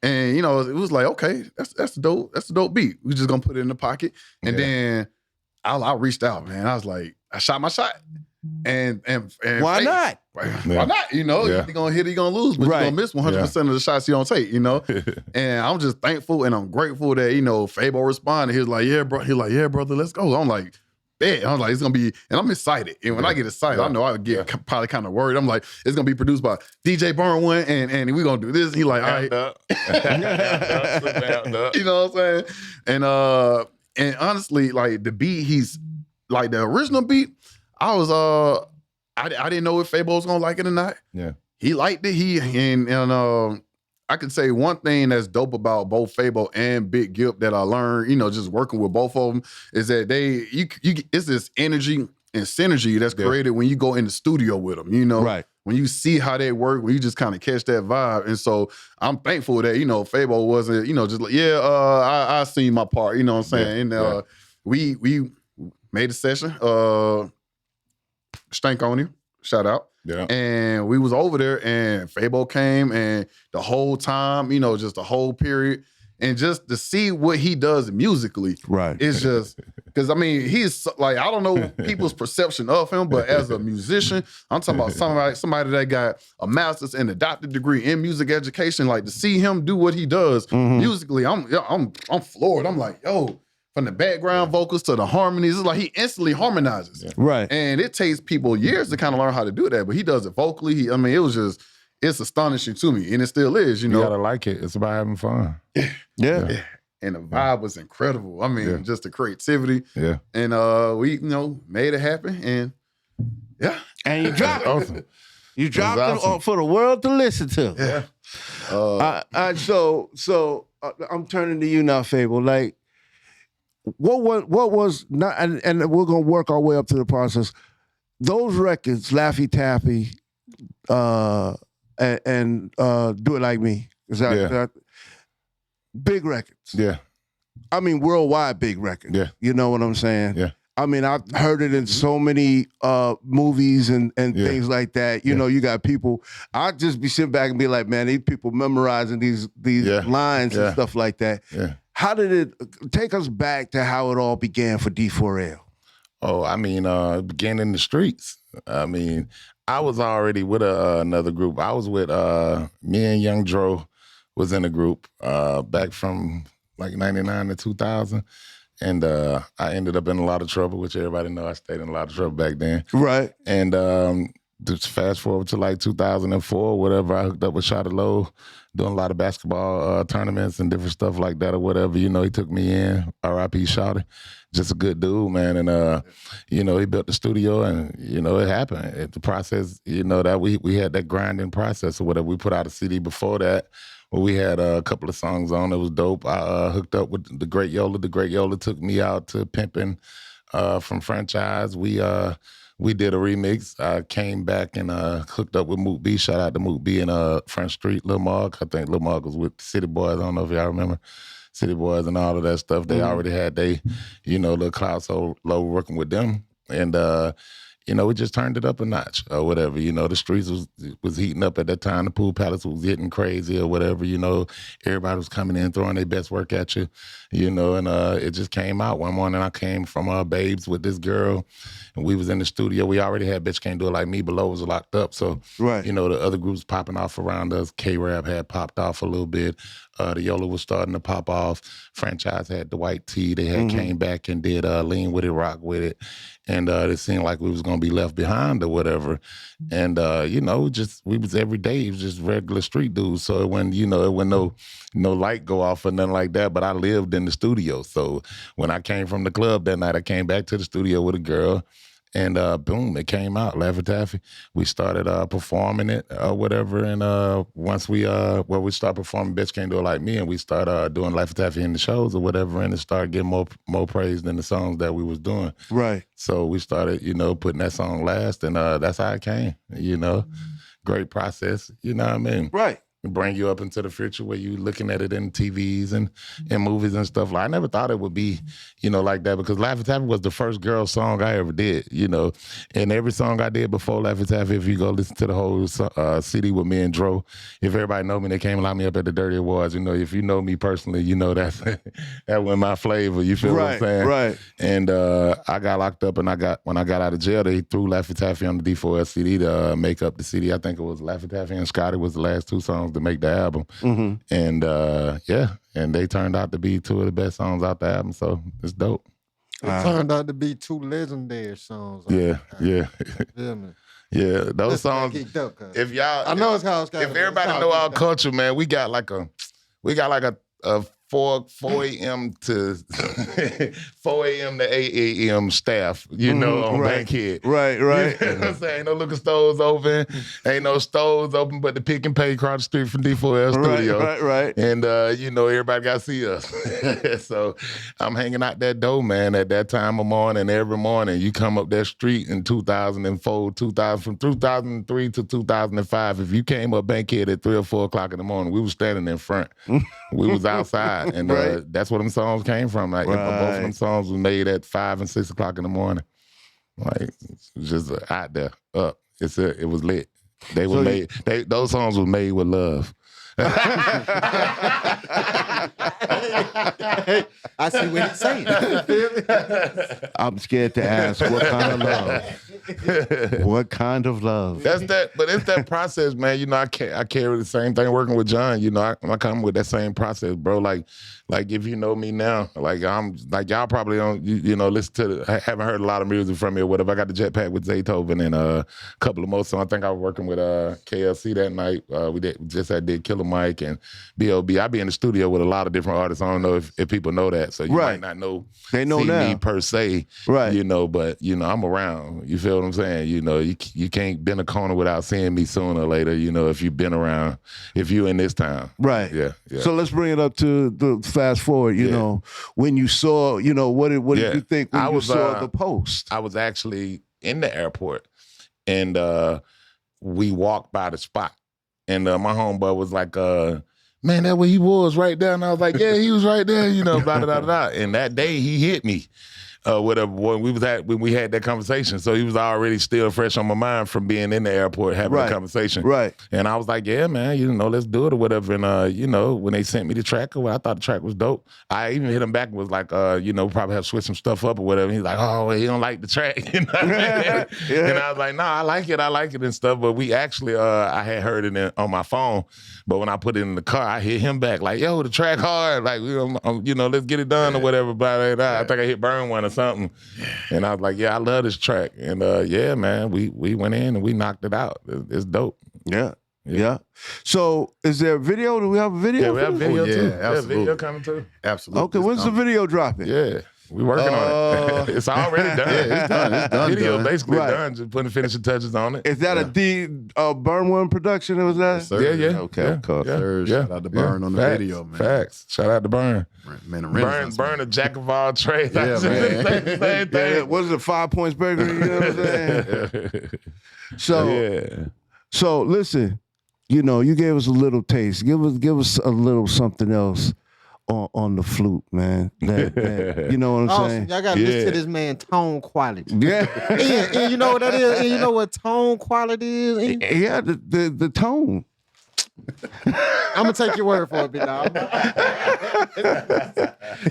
And you know, it was like, okay, that's a dope beat. We just gonna put it in the pocket. And then I reached out, man. I was like, I shot my shot. And why not? Why not? You know, you're gonna hit, you're gonna lose, but you're gonna miss 100% of the shots you don't take, you know? And I'm just thankful and I'm grateful that, you know, Fabo responded. He was like, yeah, bro. He's like, yeah, brother, let's go. I'm like, bet. I'm like, it's gonna be, and I'm excited. And when I get excited, I know I would get probably kind of worried. I'm like, it's gonna be produced by DJ BurnOne, and we gonna do this. He like, all right. You know what I'm saying? And honestly, like the beat, he's like the original beat. I was I didn't know if Fabo was gonna like it or not. Yeah, he liked it. And I can say one thing that's dope about both Fabo and Big Gip that I learned, you know, just working with both of them, is that it's this energy and synergy that's created when you go in the studio with them, you know? Right. When you see how they work, when you just kind of catch that vibe. And so I'm thankful that, you know, Fabo wasn't, you know, just like, I seen my part, you know what I'm saying? And we made a session, Stank on you, shout out. Yeah. And we was over there and Fabo came and the whole time, you know, just the whole period. And just to see what he does musically, right? It's just because I mean he's like, I don't know people's perception of him, but as a musician, I'm talking about somebody that got a master's and a doctorate degree in music education. Like to see him do what he does musically, I'm floored. I'm like, yo, from the background vocals to the harmonies, it's like he instantly harmonizes, right? And it takes people years to kind of learn how to do that, but he does it vocally. I mean, it was just. It's astonishing to me, and it still is, you know. You gotta like it. It's about having fun. Yeah. And the vibe was incredible. I mean, just the creativity. Yeah. And we, you know, made it happen, and And you dropped awesome. it. You dropped it for the world to listen to. Yeah. So I'm turning to you now, Fabo. Like, what was not, and we're gonna work our way up to the process. Those records, Laffy Taffy, and Do It Like Me. Big records. Yeah. I mean, worldwide big records. Yeah. You know what I'm saying? Yeah. I mean, I've heard it in so many movies and things like that. You know, you got people, I'd just be sitting back and be like, man, these people memorizing these lines and stuff like that. Yeah. How did it, take us back to how it all began for D4L? Oh, I mean, it began in the streets. I mean, I was already with another group. I was with me and Young Dro was in a group back from like 99 to 2000. And I ended up in a lot of trouble, which everybody know I stayed in a lot of trouble back then. Right. And just fast forward to like 2004 or whatever, I hooked up with Shotty Low, doing a lot of basketball tournaments and different stuff like that or whatever. You know, he took me in, R.I.P. Shotty. Just a good dude, man. And, you know, he built the studio and, you know, it happened. The process, you know, that we had that grinding process or whatever. We put out a CD before that where we had a couple of songs on. It was dope. I hooked up with the Great Yola. The Great Yola took me out to Pimpin' from Franchise. We did a remix. I came back and hooked up with Moot B. Shout out to Moot B in Front Street, Lil Mark. I think Lil Mark was with City Boys. I don't know if y'all remember City Boys and all of that stuff. They already had you know, Lil Cloud So Low working with them. And, you know, we just turned it up a notch or whatever. You know, the streets was heating up at that time. The Pool Palace was getting crazy or whatever. You know, everybody was coming in, throwing their best work at you, you know, and it just came out. One morning I came from Babes with this girl, and we was in the studio. We already had Bitch Can't Do It Like Me. Below was locked up. So, you know, the other groups popping off around us. K-Rap had popped off a little bit. The Yola was starting to pop off. Franchise had the White Tee. They had came back and did Lean With It, Rock With It. And it seemed like we was going to gonna be left behind or whatever. And we was every day, it was just regular street dudes. So it wasn't no light go off or nothing like that. But I lived in the studio. So when I came from the club that night, I came back to the studio with a girl. And boom, it came out, Laffy Taffy. We started performing it or whatever. And once we started performing Bitch Can't Do It Like Me, and we started doing Laffy Taffy in the shows or whatever, and it started getting more praise than the songs that we was doing. Right. So we started, putting that song last, and that's how it came, Great process, you know what I mean? Right. Bring you up into the future where you looking at it in TVs and movies and stuff. Like I never thought it would be, like that, because Laffy Taffy was the first girl song I ever did, And every song I did before Laffy Taffy, if you go listen to the whole CD with me and Dro, if everybody know me, they came and locked me up at the Dirty Awards. If you know me personally, that's that was my flavor. You feel what I'm saying? Right. And I got locked up, and when I got out of jail, they threw Laffy Taffy on the D4L CD to make up the CD. I think it was Laffy Taffy and Scotty was the last two songs to make the album. Mm-hmm. And and they turned out to be two of the best songs out the album, so it's dope. It turned out to be two legendary songs. Yeah. Yeah, Yeah, those songs. If y'all, I know it's how it's. If everybody know our culture, man, we got like a 4 a.m. to 4 a.m. to 8 a.m. staff, on Bankhead. Right. You know what I'm saying? Ain't no liquor stores open. Ain't no stores open but the Pick and Pay across the street from D4L Studio. Right. And, everybody got to see us. So I'm hanging out that door, man, at that time of morning. Every morning, you come up that street in 2004, from 2003 to 2005. If you came up Bankhead at 3 or 4 o'clock in the morning, we was standing in front. We was outside. And that's where them songs came from. Like both of them songs was made at 5 and 6 o'clock in the morning. Like just out there, up. It was lit. They were made. Those songs were made with love. I see what he's saying. I'm scared to ask what kind of love. What kind of love? That's that, but it's that process, man. I carry the same thing working with John. I come with that same process, bro. Like if you know me now, like I'm like y'all probably don't listen to haven't heard a lot of music from me or whatever. I got the Jetpack with Zaytoven and a couple of more songs. I think I was working with KLC that night. We did Killer Mike and B.O.B. I be in the studio with a lot of different artists. I don't know if people know that, so you might not know. They know see now. me per se, right? But I'm around. You feel what I'm saying? You can't bend a corner without seeing me sooner or later. If you've been around, if you in this town, right? Yeah. So let's bring it up to the fast forward. When you saw, what did you think when you saw the post? I was actually in the airport, and we walked by the spot. And my homeboy was like, man, that where he was right there. And I was like, yeah, he was right there, blah, blah, blah, blah. And that day he hit me. When we had that conversation. So he was already still fresh on my mind from being in the airport having a conversation. Right. And I was like, yeah, man, let's do it or whatever. And when they sent me the track, I thought the track was dope. I even hit him back and was like, probably have to switch some stuff up or whatever. He's like, oh, well, he don't like the track. And I was like, no, I like it and stuff. But we actually, I had heard it on my phone. But when I put it in the car, I hit him back like, yo, the track hard. Like, let's get it done or whatever. Blah, blah, blah. I think I hit BurnOne or something. And I was like, yeah, I love this track. And yeah, man, we went in and we knocked it out. It's dope. Yeah. So is there a video? Do we have a video? Yeah, we have video too. Absolutely. Yeah, video coming too. Absolutely. Okay, when's the video dropping? Yeah. We working on it. It's already done. It's done. Video basically done. Just putting finishing touches on it. Is that a BurnOne production? Was that? Yes, sir. Yeah. Okay, cool. Shout out to Burn on the video, man. Facts. Shout out to Burn. Burn a jack of all trades. Yeah, man. Same thing. What is it? 5 Points Bakery? You know what I'm saying? So listen. You gave us a little taste. Give us a little something else on the flute, man. That, you know what I'm saying? Y'all gotta listen to this man tone quality. Yeah. and you know what that is? And you know what tone quality is? Yeah, the tone. I'm gonna take your word for it, big dog.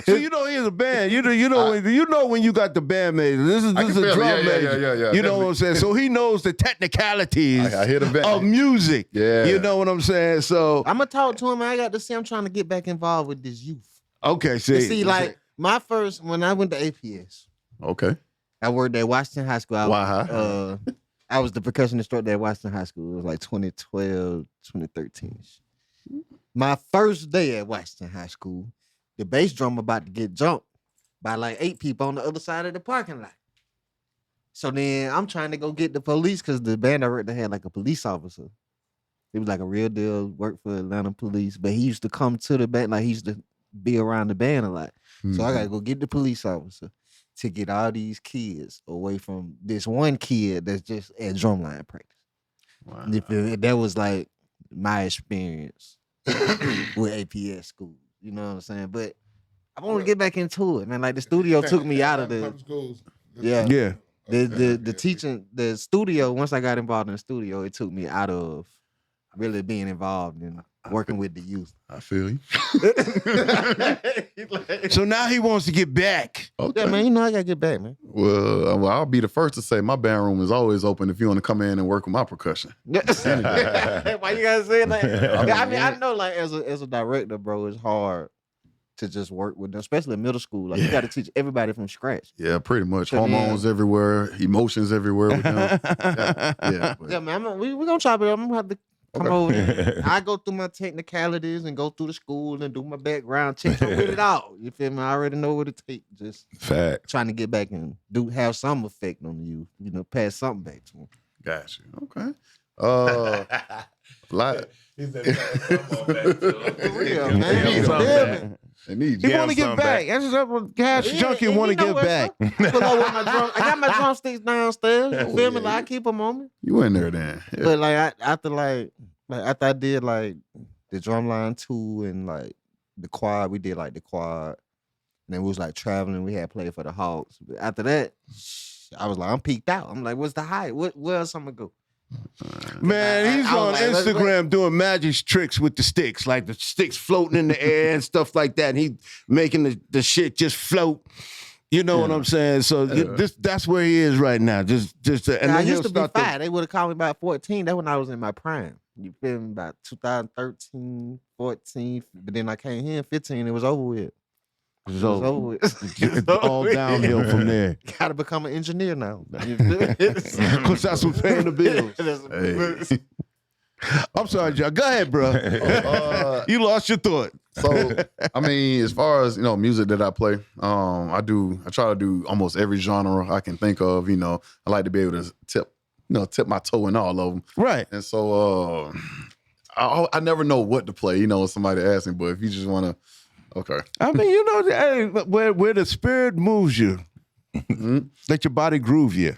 So he's a band. You know when you got the bandmate. This is a drum major. Yeah. You know what I'm saying? So he knows the technicalities I hear the band. of music. Yeah. You know what I'm saying? So I'm gonna talk to him. I got to see. I'm trying to get back involved with this youth. okay, See, like my first when I went to APS. Okay. I worked at Washington High School. Why? I was the percussion instructor at Washington High School. It was like 2012, 2013. My first day at Washington High School, the bass drum about to get jumped by like 8 people on the other side of the parking lot. So then I'm trying to go get the police because the band director had like a police officer. He was like a real deal, worked for Atlanta police, but he used to come to the band, like he used to be around the band a lot. So I gotta go get the police officer to get all these kids away from this one kid that's just at drumline practice. Wow. That was like my experience with APS school. You know what I'm saying? But I want to get back into it, man. Like the studio took me out of the the teaching, the studio. Once I got involved in the studio, it took me out of really being involved in working with the youth. I feel you. So now he wants to get back. Okay. Yeah, man. You know I gotta get back, man. Well, I'll be the first to say my band room is always open if you want to come in and work with my percussion. Why you gotta say it like that? I mean, I know, like as a director, bro, it's hard to just work with them, especially in middle school. Like you got to teach everybody from scratch. Yeah, pretty much. So, Hormones everywhere, emotions everywhere with them. Yeah, man. We're gonna chop it up. I'm gonna have to come over there. I go through my technicalities and go through the school and do my background check with it all. You feel me? I already know what it takes. Just trying to get back and have some effect on you. You know, pass something back to them. Got you. Okay. Like, He said, for real, man. He want to get back. That's just what Cashjunky want to get back. Pull up with my drum. I got my drumsticks downstairs. You feel me? Like I keep them on me. You in there then? Yeah. But like after I did like the drumline 2 and like the quad, we did like the quad. And then we was like traveling. We had played for the Hawks. But after that, I was like, I'm peaked out. I'm like, what's the height? Where else I'm gonna go? Man, he's on like, Instagram doing magic tricks with the sticks, like the sticks floating in the air and stuff like that. And he making the shit just float. You know what I'm saying? So that's where he is right now. Just and I then used to be 5. They would have called me about 14. That's when I was in my prime. You feel me? About 2013, 14. But then I came here in 15. It was over with. It was over with. It's all downhill from there. Gotta become an engineer now. Because that's what's paying the bills. Hey. I'm sorry, John. Go ahead, bro. You lost your thought. So, I mean, as far as, music that I play, I try to do almost every genre I can think of. I like to be able to tip my toe in all of them. Right. And so, I never know what to play, when somebody asks me, but if you just want to, okay. I mean, hey, where the spirit moves you, let your body groove you.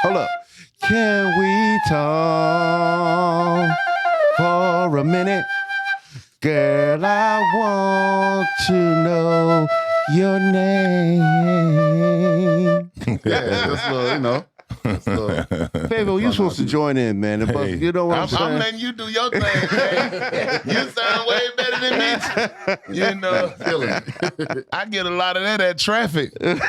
Hold up. Can we talk for a minute? Girl, I want to know your name. That's a little, Fabo, you're supposed to join in, man. But you know what I'm saying? I'm letting you do your thing, man. You sound way better than me. I get a lot of that at traffic. All you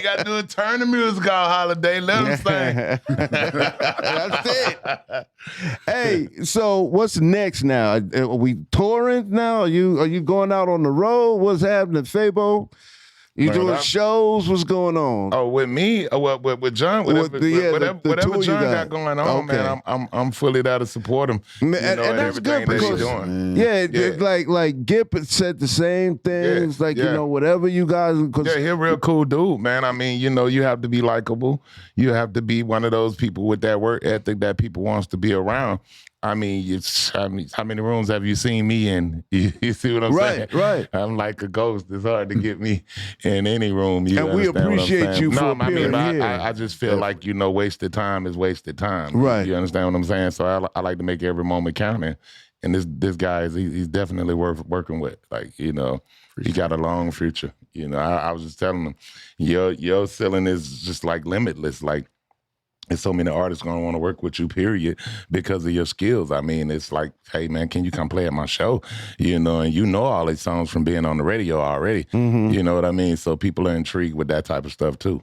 got to do is turn the music on, Holiday. Let them sing. That's it. Hey, so what's next now? Are we touring now? Are you going out on the road? What's happening, Fabo? You doing shows? What's going on? Oh, with me? With John? Whatever John got going on, man, I'm fully there to support him. And that's good because like Gip said the same things. Whatever you guys. Yeah, he's a real cool dude, man. I mean, you have to be likable. You have to be one of those people with that work ethic that people wants to be around. I mean, how many rooms have you seen me in? You see what I'm saying? Right. I'm like a ghost. It's hard to get me in any room. You And we understand what I'm appreciate saying? you for No, appearing here. I just feel like, wasted time is wasted time. Right. You understand what I'm saying? So I like to make every moment count. And this guy, he's definitely worth working with. Like, he got a long future. I was just telling him, your ceiling is just like limitless. Like, there's so many artists going to want to work with you, period, because of your skills. I mean, it's like, hey, man, can you come play at my show? And all these songs from being on the radio already. Mm-hmm. You know what I mean? So people are intrigued with that type of stuff, too.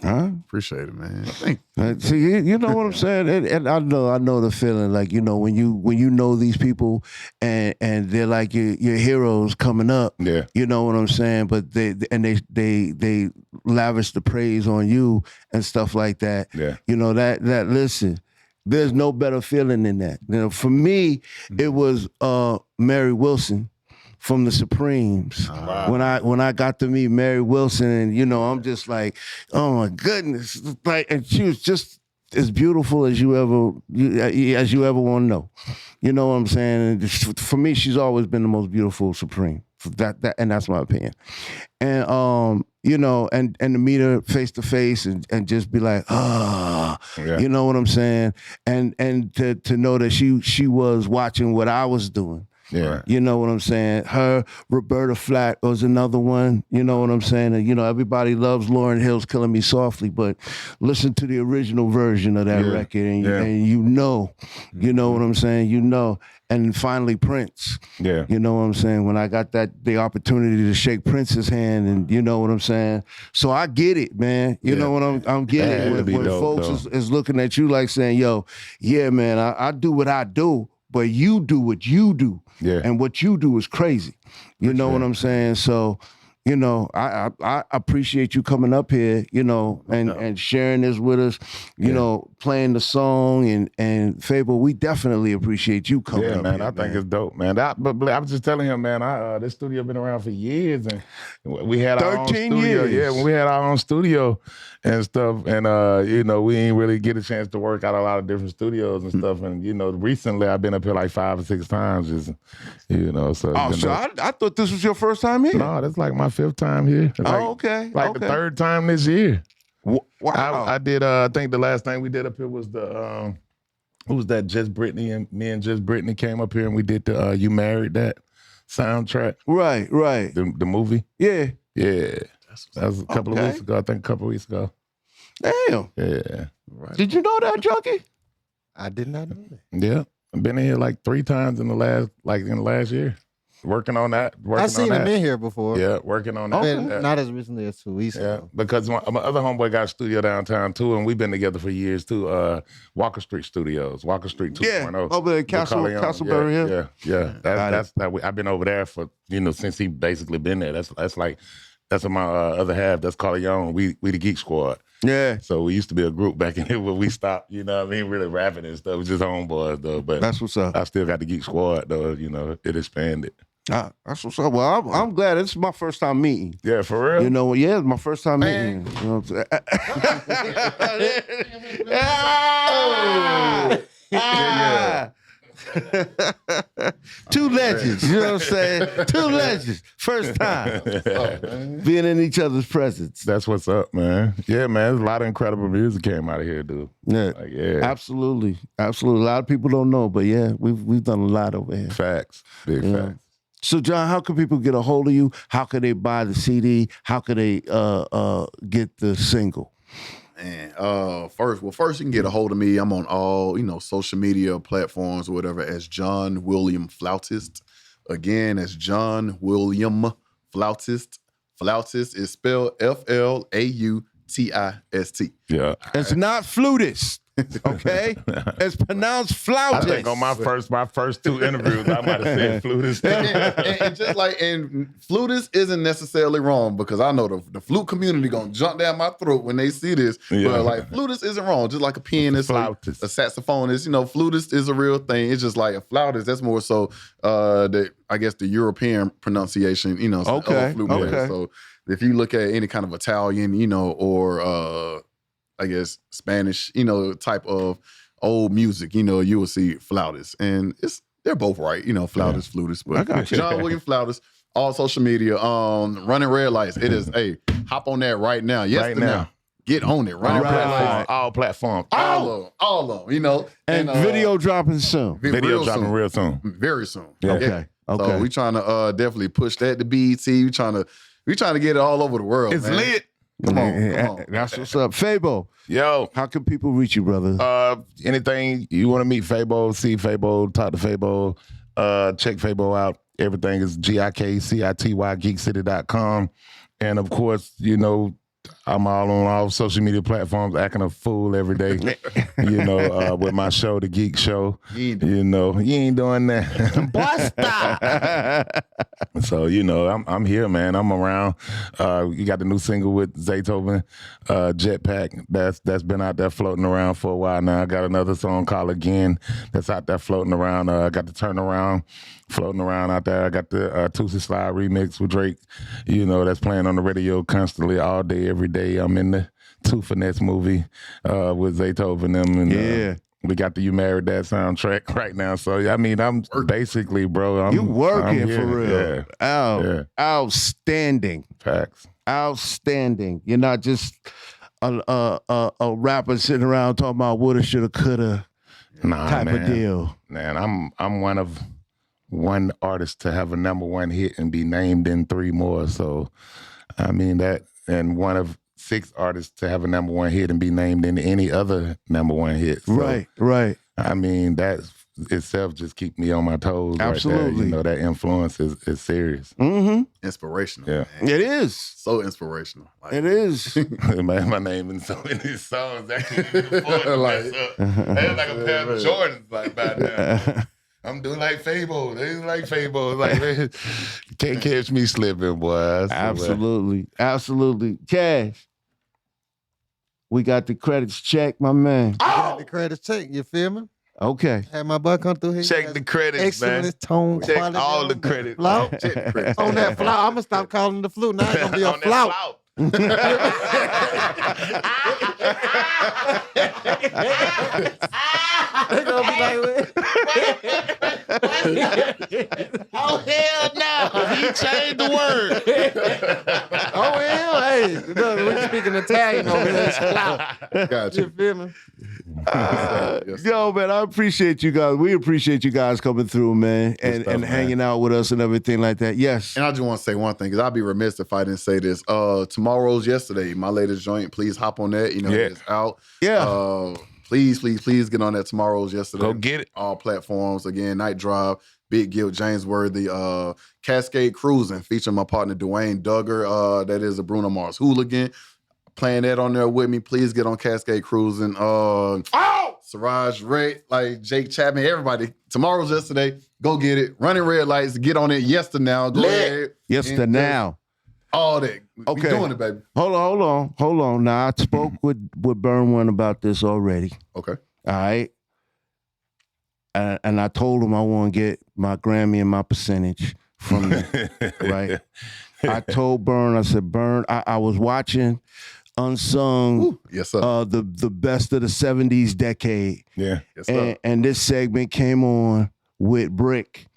Huh? Appreciate it, man. Thank See, you know what I'm saying, and I know the feeling. Like, when you know these people, and they're like your heroes coming up. Yeah. You know what I'm saying. But they lavish the praise on you and stuff like that. Yeah. That listen. There's no better feeling than that. For me, it was Mary Wilson from the Supremes. Wow. When I got to meet Mary Wilson, and I'm just like, oh my goodness, like, and she was just as beautiful as you ever want to know. You know what I'm saying? And for me, she's always been the most beautiful Supreme. And that's my opinion. And and to meet her face to face and just be like, you know what I'm saying? And to know that she was watching what I was doing. Yeah. You know what I'm saying? Her, Roberta Flack was another one. You know what I'm saying? And, everybody loves Lauryn Hill's Killing Me Softly, but listen to the original version of that record and you know what I'm saying? And finally Prince. Yeah. You know what I'm saying? When I got the opportunity to shake Prince's hand, and you know what I'm saying? So I get it, man. You know what I'm getting when folks is looking at you like saying, yo, yeah, man, I do what I do, but you do what you do. Yeah. And what you do is crazy. You know what I'm saying? So, I appreciate you coming up here, and sharing this with us, playing the song and Fabo, we definitely appreciate you coming up man, here, I think it's dope, man. But I was just telling him, man, this studio been around for years, and we had our own 13 studio. years. Yeah, when we had our own studio and stuff, and we ain't really get a chance to work out a lot of different studios and stuff. And recently I've been up here like 5 or 6 times, just so. Oh, so I thought this was your first time here. No, that's like my 5th time here. Okay. Like the 3rd time this year. Wow. I did. I think the last thing we did up here was the who was that? Just Brittany, and me and Just Brittany came up here and we did the You Married That soundtrack. Right. The movie. Yeah. Yeah. That was a couple of weeks ago. I think a couple of weeks ago. Damn. Yeah. Right. Did you know that, Junkie? I did not know that. Yeah. I've been in here like 3 times in the last year. Working on that. I've seen him in here before. Yeah, working on that. But not as recently as 2 weeks ago. Because my other homeboy got a studio downtown too, and we've been together for years too. Walker Street Studios, Walker Street 2.0. Yeah, over at Castleberry. Yeah. That's that. I've been over there for since he basically been there. That's my other half. That's Corleone. We the Geek Squad. Yeah. So we used to be a group back in here where we stopped, really rapping and stuff. It was just homeboys though. But that's what's up. I still got the Geek Squad though, it expanded. That's what's up. Well, I'm glad it's my first time meeting. Yeah, for real. It's my first time meeting. You know what I'm saying? Two legends, you know what I'm saying? 2 legends, first time being in each other's presence. That's what's up, man. Yeah, man, there's a lot of incredible music came out of here, dude. Yeah, absolutely. A lot of people don't know, but yeah, we've done a lot over here. Facts, big facts. So, John, how can people get a hold of you? How can they buy the CD? How can they get the single? Man, first you can get a hold of me. I'm on all, social media platforms or whatever as John William Flautist. Again, that's John William Flautist. Flautist is spelled Flautist. Yeah. It's not flutist. Okay, it's pronounced flautist. I think on my first 2 interviews, I might have said flutist. and just and flutist isn't necessarily wrong because I know the flute community gonna jump down my throat when they see this. Yeah. But flutist isn't wrong. Just like a pianist, Flautist. a saxophonist. Flutist is a real thing. It's just like a flautist. That's more so the European pronunciation. Of flute player. So if you look at any kind of Italian, or I guess Spanish, type of old music, you will see Flautist. And they're both right, Flautist, flutist. But I got you. John William Flautist, all social media, running red lights. It is, hey, hop on that right now. Yes, Right now. Get on it. Running red lights. All platforms. All of them, And video dropping soon. Video dropping real soon. Very soon. Yeah. Okay. So we trying to definitely push that to BET. We trying to get it all over the world. It's man. lit. Come on. That's what's up. Fabo, Yo. how can people reach you, brother? Anything you want to meet Fabo, see Fabo, talk to Fabo, check Fabo out. Everything is GIKCITY, geekcity.com. And of course, I'm all on all social media platforms acting a fool every day, with my show, The Geek Show. You ain't doing that. Boy, stop. So, I'm here, man. I'm around. You got the new single with Zaytoven, Jetpack. That's been out there floating around for a while now. I got another song called Again that's out there floating around. I got the Turnaround floating around out there. I got the Tootsie Slide remix with Drake, that's playing on the radio constantly all day, every day. I'm in the Two Finesse movie with Zaytoven and them. And, we got the You Married That soundtrack right now. So, I'm basically, bro. You working I'm for real. Yeah. Outstanding. Facts. Outstanding. You're not just a rapper sitting around talking about woulda, shoulda, coulda type of deal. Man, I'm one artist to have a #1 hit and be named in 3 more. So, that, and one of 6 artists to have a #1 hit and be named in any other #1 hit. So, Right. That itself just keep me on my toes. Absolutely. Right there. That influence is serious. Mm-hmm. Inspirational. Yeah. Man. It is. So inspirational. Like, It is. Man, my name in so many songs that can't even afford to mess up. They like a pair of Jordans by now. I'm doing like Fabo. They like Fabo. Like, man, can't catch me slipping, boy. Absolutely. Cash. We got the credits checked, my man. Got the credits check, you feel me? Okay. Had my butt come through here. Check the credits, excellent man. tone Check quality. all the credits. Flout. check the credits. On that flout. I'm going to stop calling the flute. Now it's going to be a On that flout. flout. They gonna be like, Oh, hell no. He changed the word. oh, hell, hey. Look, we're speaking Italian over here. It's flout. Got You you. feel me? Yo, man, I appreciate you guys. We appreciate you guys coming through, man, and stuff, man. hanging out with us and everything like that. Yes. And I just want to say one thing, because I'd be remiss if I didn't say this. Tomorrow's Yesterday, my latest joint. Please hop on that. It's out. Yeah. Please get on that Tomorrow's Yesterday. Go get it. All platforms. Again, Night Drive, Big Guilt, James Worthy, Cascade Cruising, featuring my partner Dwayne Duggar. That is a Bruno Mars hooligan. Playing that on there with me. Please get on Cascade Cruising. Siraj Ray, like Jake Chapman, everybody. Tomorrow's Yesterday. Go get it. Running Red Lights. Get on it. Yester now. Go ahead. Yester now. All that. Okay. We doing it, baby. Hold on. Now, I spoke with BurnOne about this already. Okay. All right. And I told him I want to get my Grammy and my percentage from them. Right. I told Burn, I said, Burn, I was watching Unsung, Ooh, yes, sir. the best of the 70s decade. Yeah. Yes, sir. And this segment came on with Brick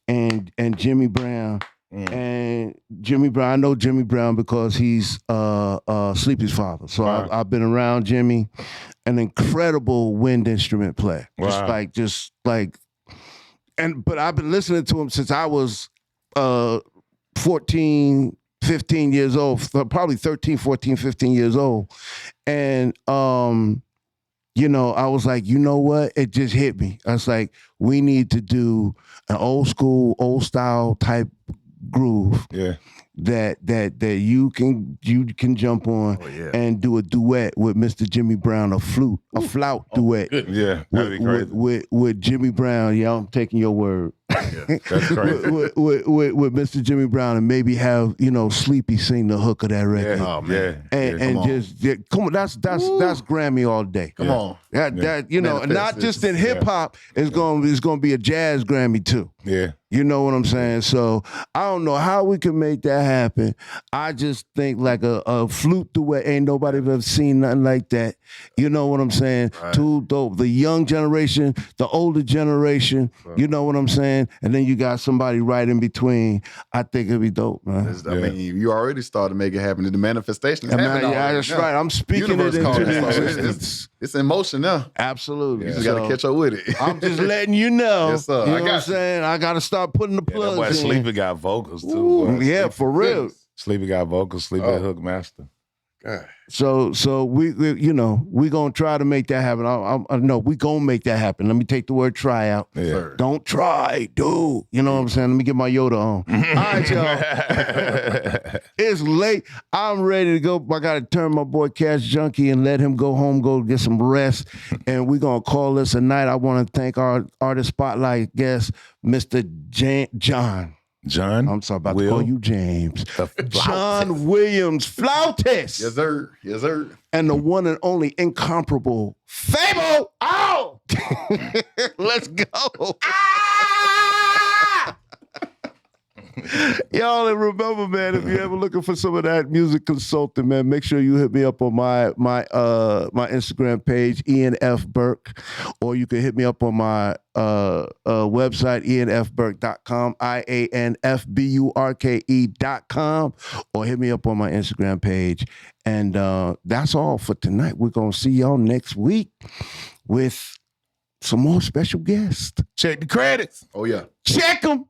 and Jimmy Brown. And Jimmy Brown, I know Jimmy Brown because he's Sleepy's father. So Wow. I've been around Jimmy, an incredible wind instrument player. Wow. But I've been listening to him since I was 14, 15 years old, probably 13, 14, 15 years old. And, I was like, you know what? It just hit me. I was like, we need to do an old school, old style type groove. Yeah. That you can jump on and do a duet with Mr. Jimmy Brown, a flout duet. Yeah. That'd be crazy. With Jimmy Brown. Yeah, I'm taking your word. That's crazy. with Mr. Jimmy Brown and maybe have Sleepy sing the hook of that record. Yeah. Oh man. And come on, that's Grammy all day. Come on. That and not Manifest just this. in hip hop, it's gonna be a jazz Grammy too. Yeah. You know what I'm saying? So I don't know how we can make that happen. I just think like a flute duet, ain't nobody ever seen nothing like that. You know what I'm saying? Right. Too dope. The young generation, the older generation, you know what I'm saying? And then you got somebody right in between. I think it'd be dope, man. I mean, you already started to make it happen. The manifestation is happening. Yeah, that's right. I'm speaking Universe it into calling. the So existence. it's in motion now. Absolutely. You just got to catch up with it. I'm just letting you know. Yes, sir. You know I got what I'm you. saying? I got to start putting the That boy plugs in. Sleepy got vocals too. Ooh, boy. yeah, for real. Sleepy got vocals. Sleepy Oh. hook master. God. So we gonna try to make that happen. No, we gonna make that happen. Let me take the word try out. Yeah. Sir. Don't try, dude. You know what I'm saying? Let me get my Yoda on. All right, y'all. It's late. I'm ready to go. I gotta turn my boy Cashjunky and let him go home, go get some rest. And we're gonna call this a night. I want to thank our artist spotlight guest, Mr. John. John. I'm sorry about Will. to call you James. The John Williams Flautist. Yes, sir. Yes, sir. And the one and only incomparable Fabo. Oh! Let's go. Y'all, and remember, man, if you're ever looking for some of that music consulting, man, make sure you hit me up on my Instagram page, Ian F Burke, or you can hit me up on my website, ianfburke.com, IANFBURKE.com, or hit me up on my Instagram page. And that's all for tonight. We're gonna see y'all next week with some more special guests. Check the credits. Oh, yeah. Check them.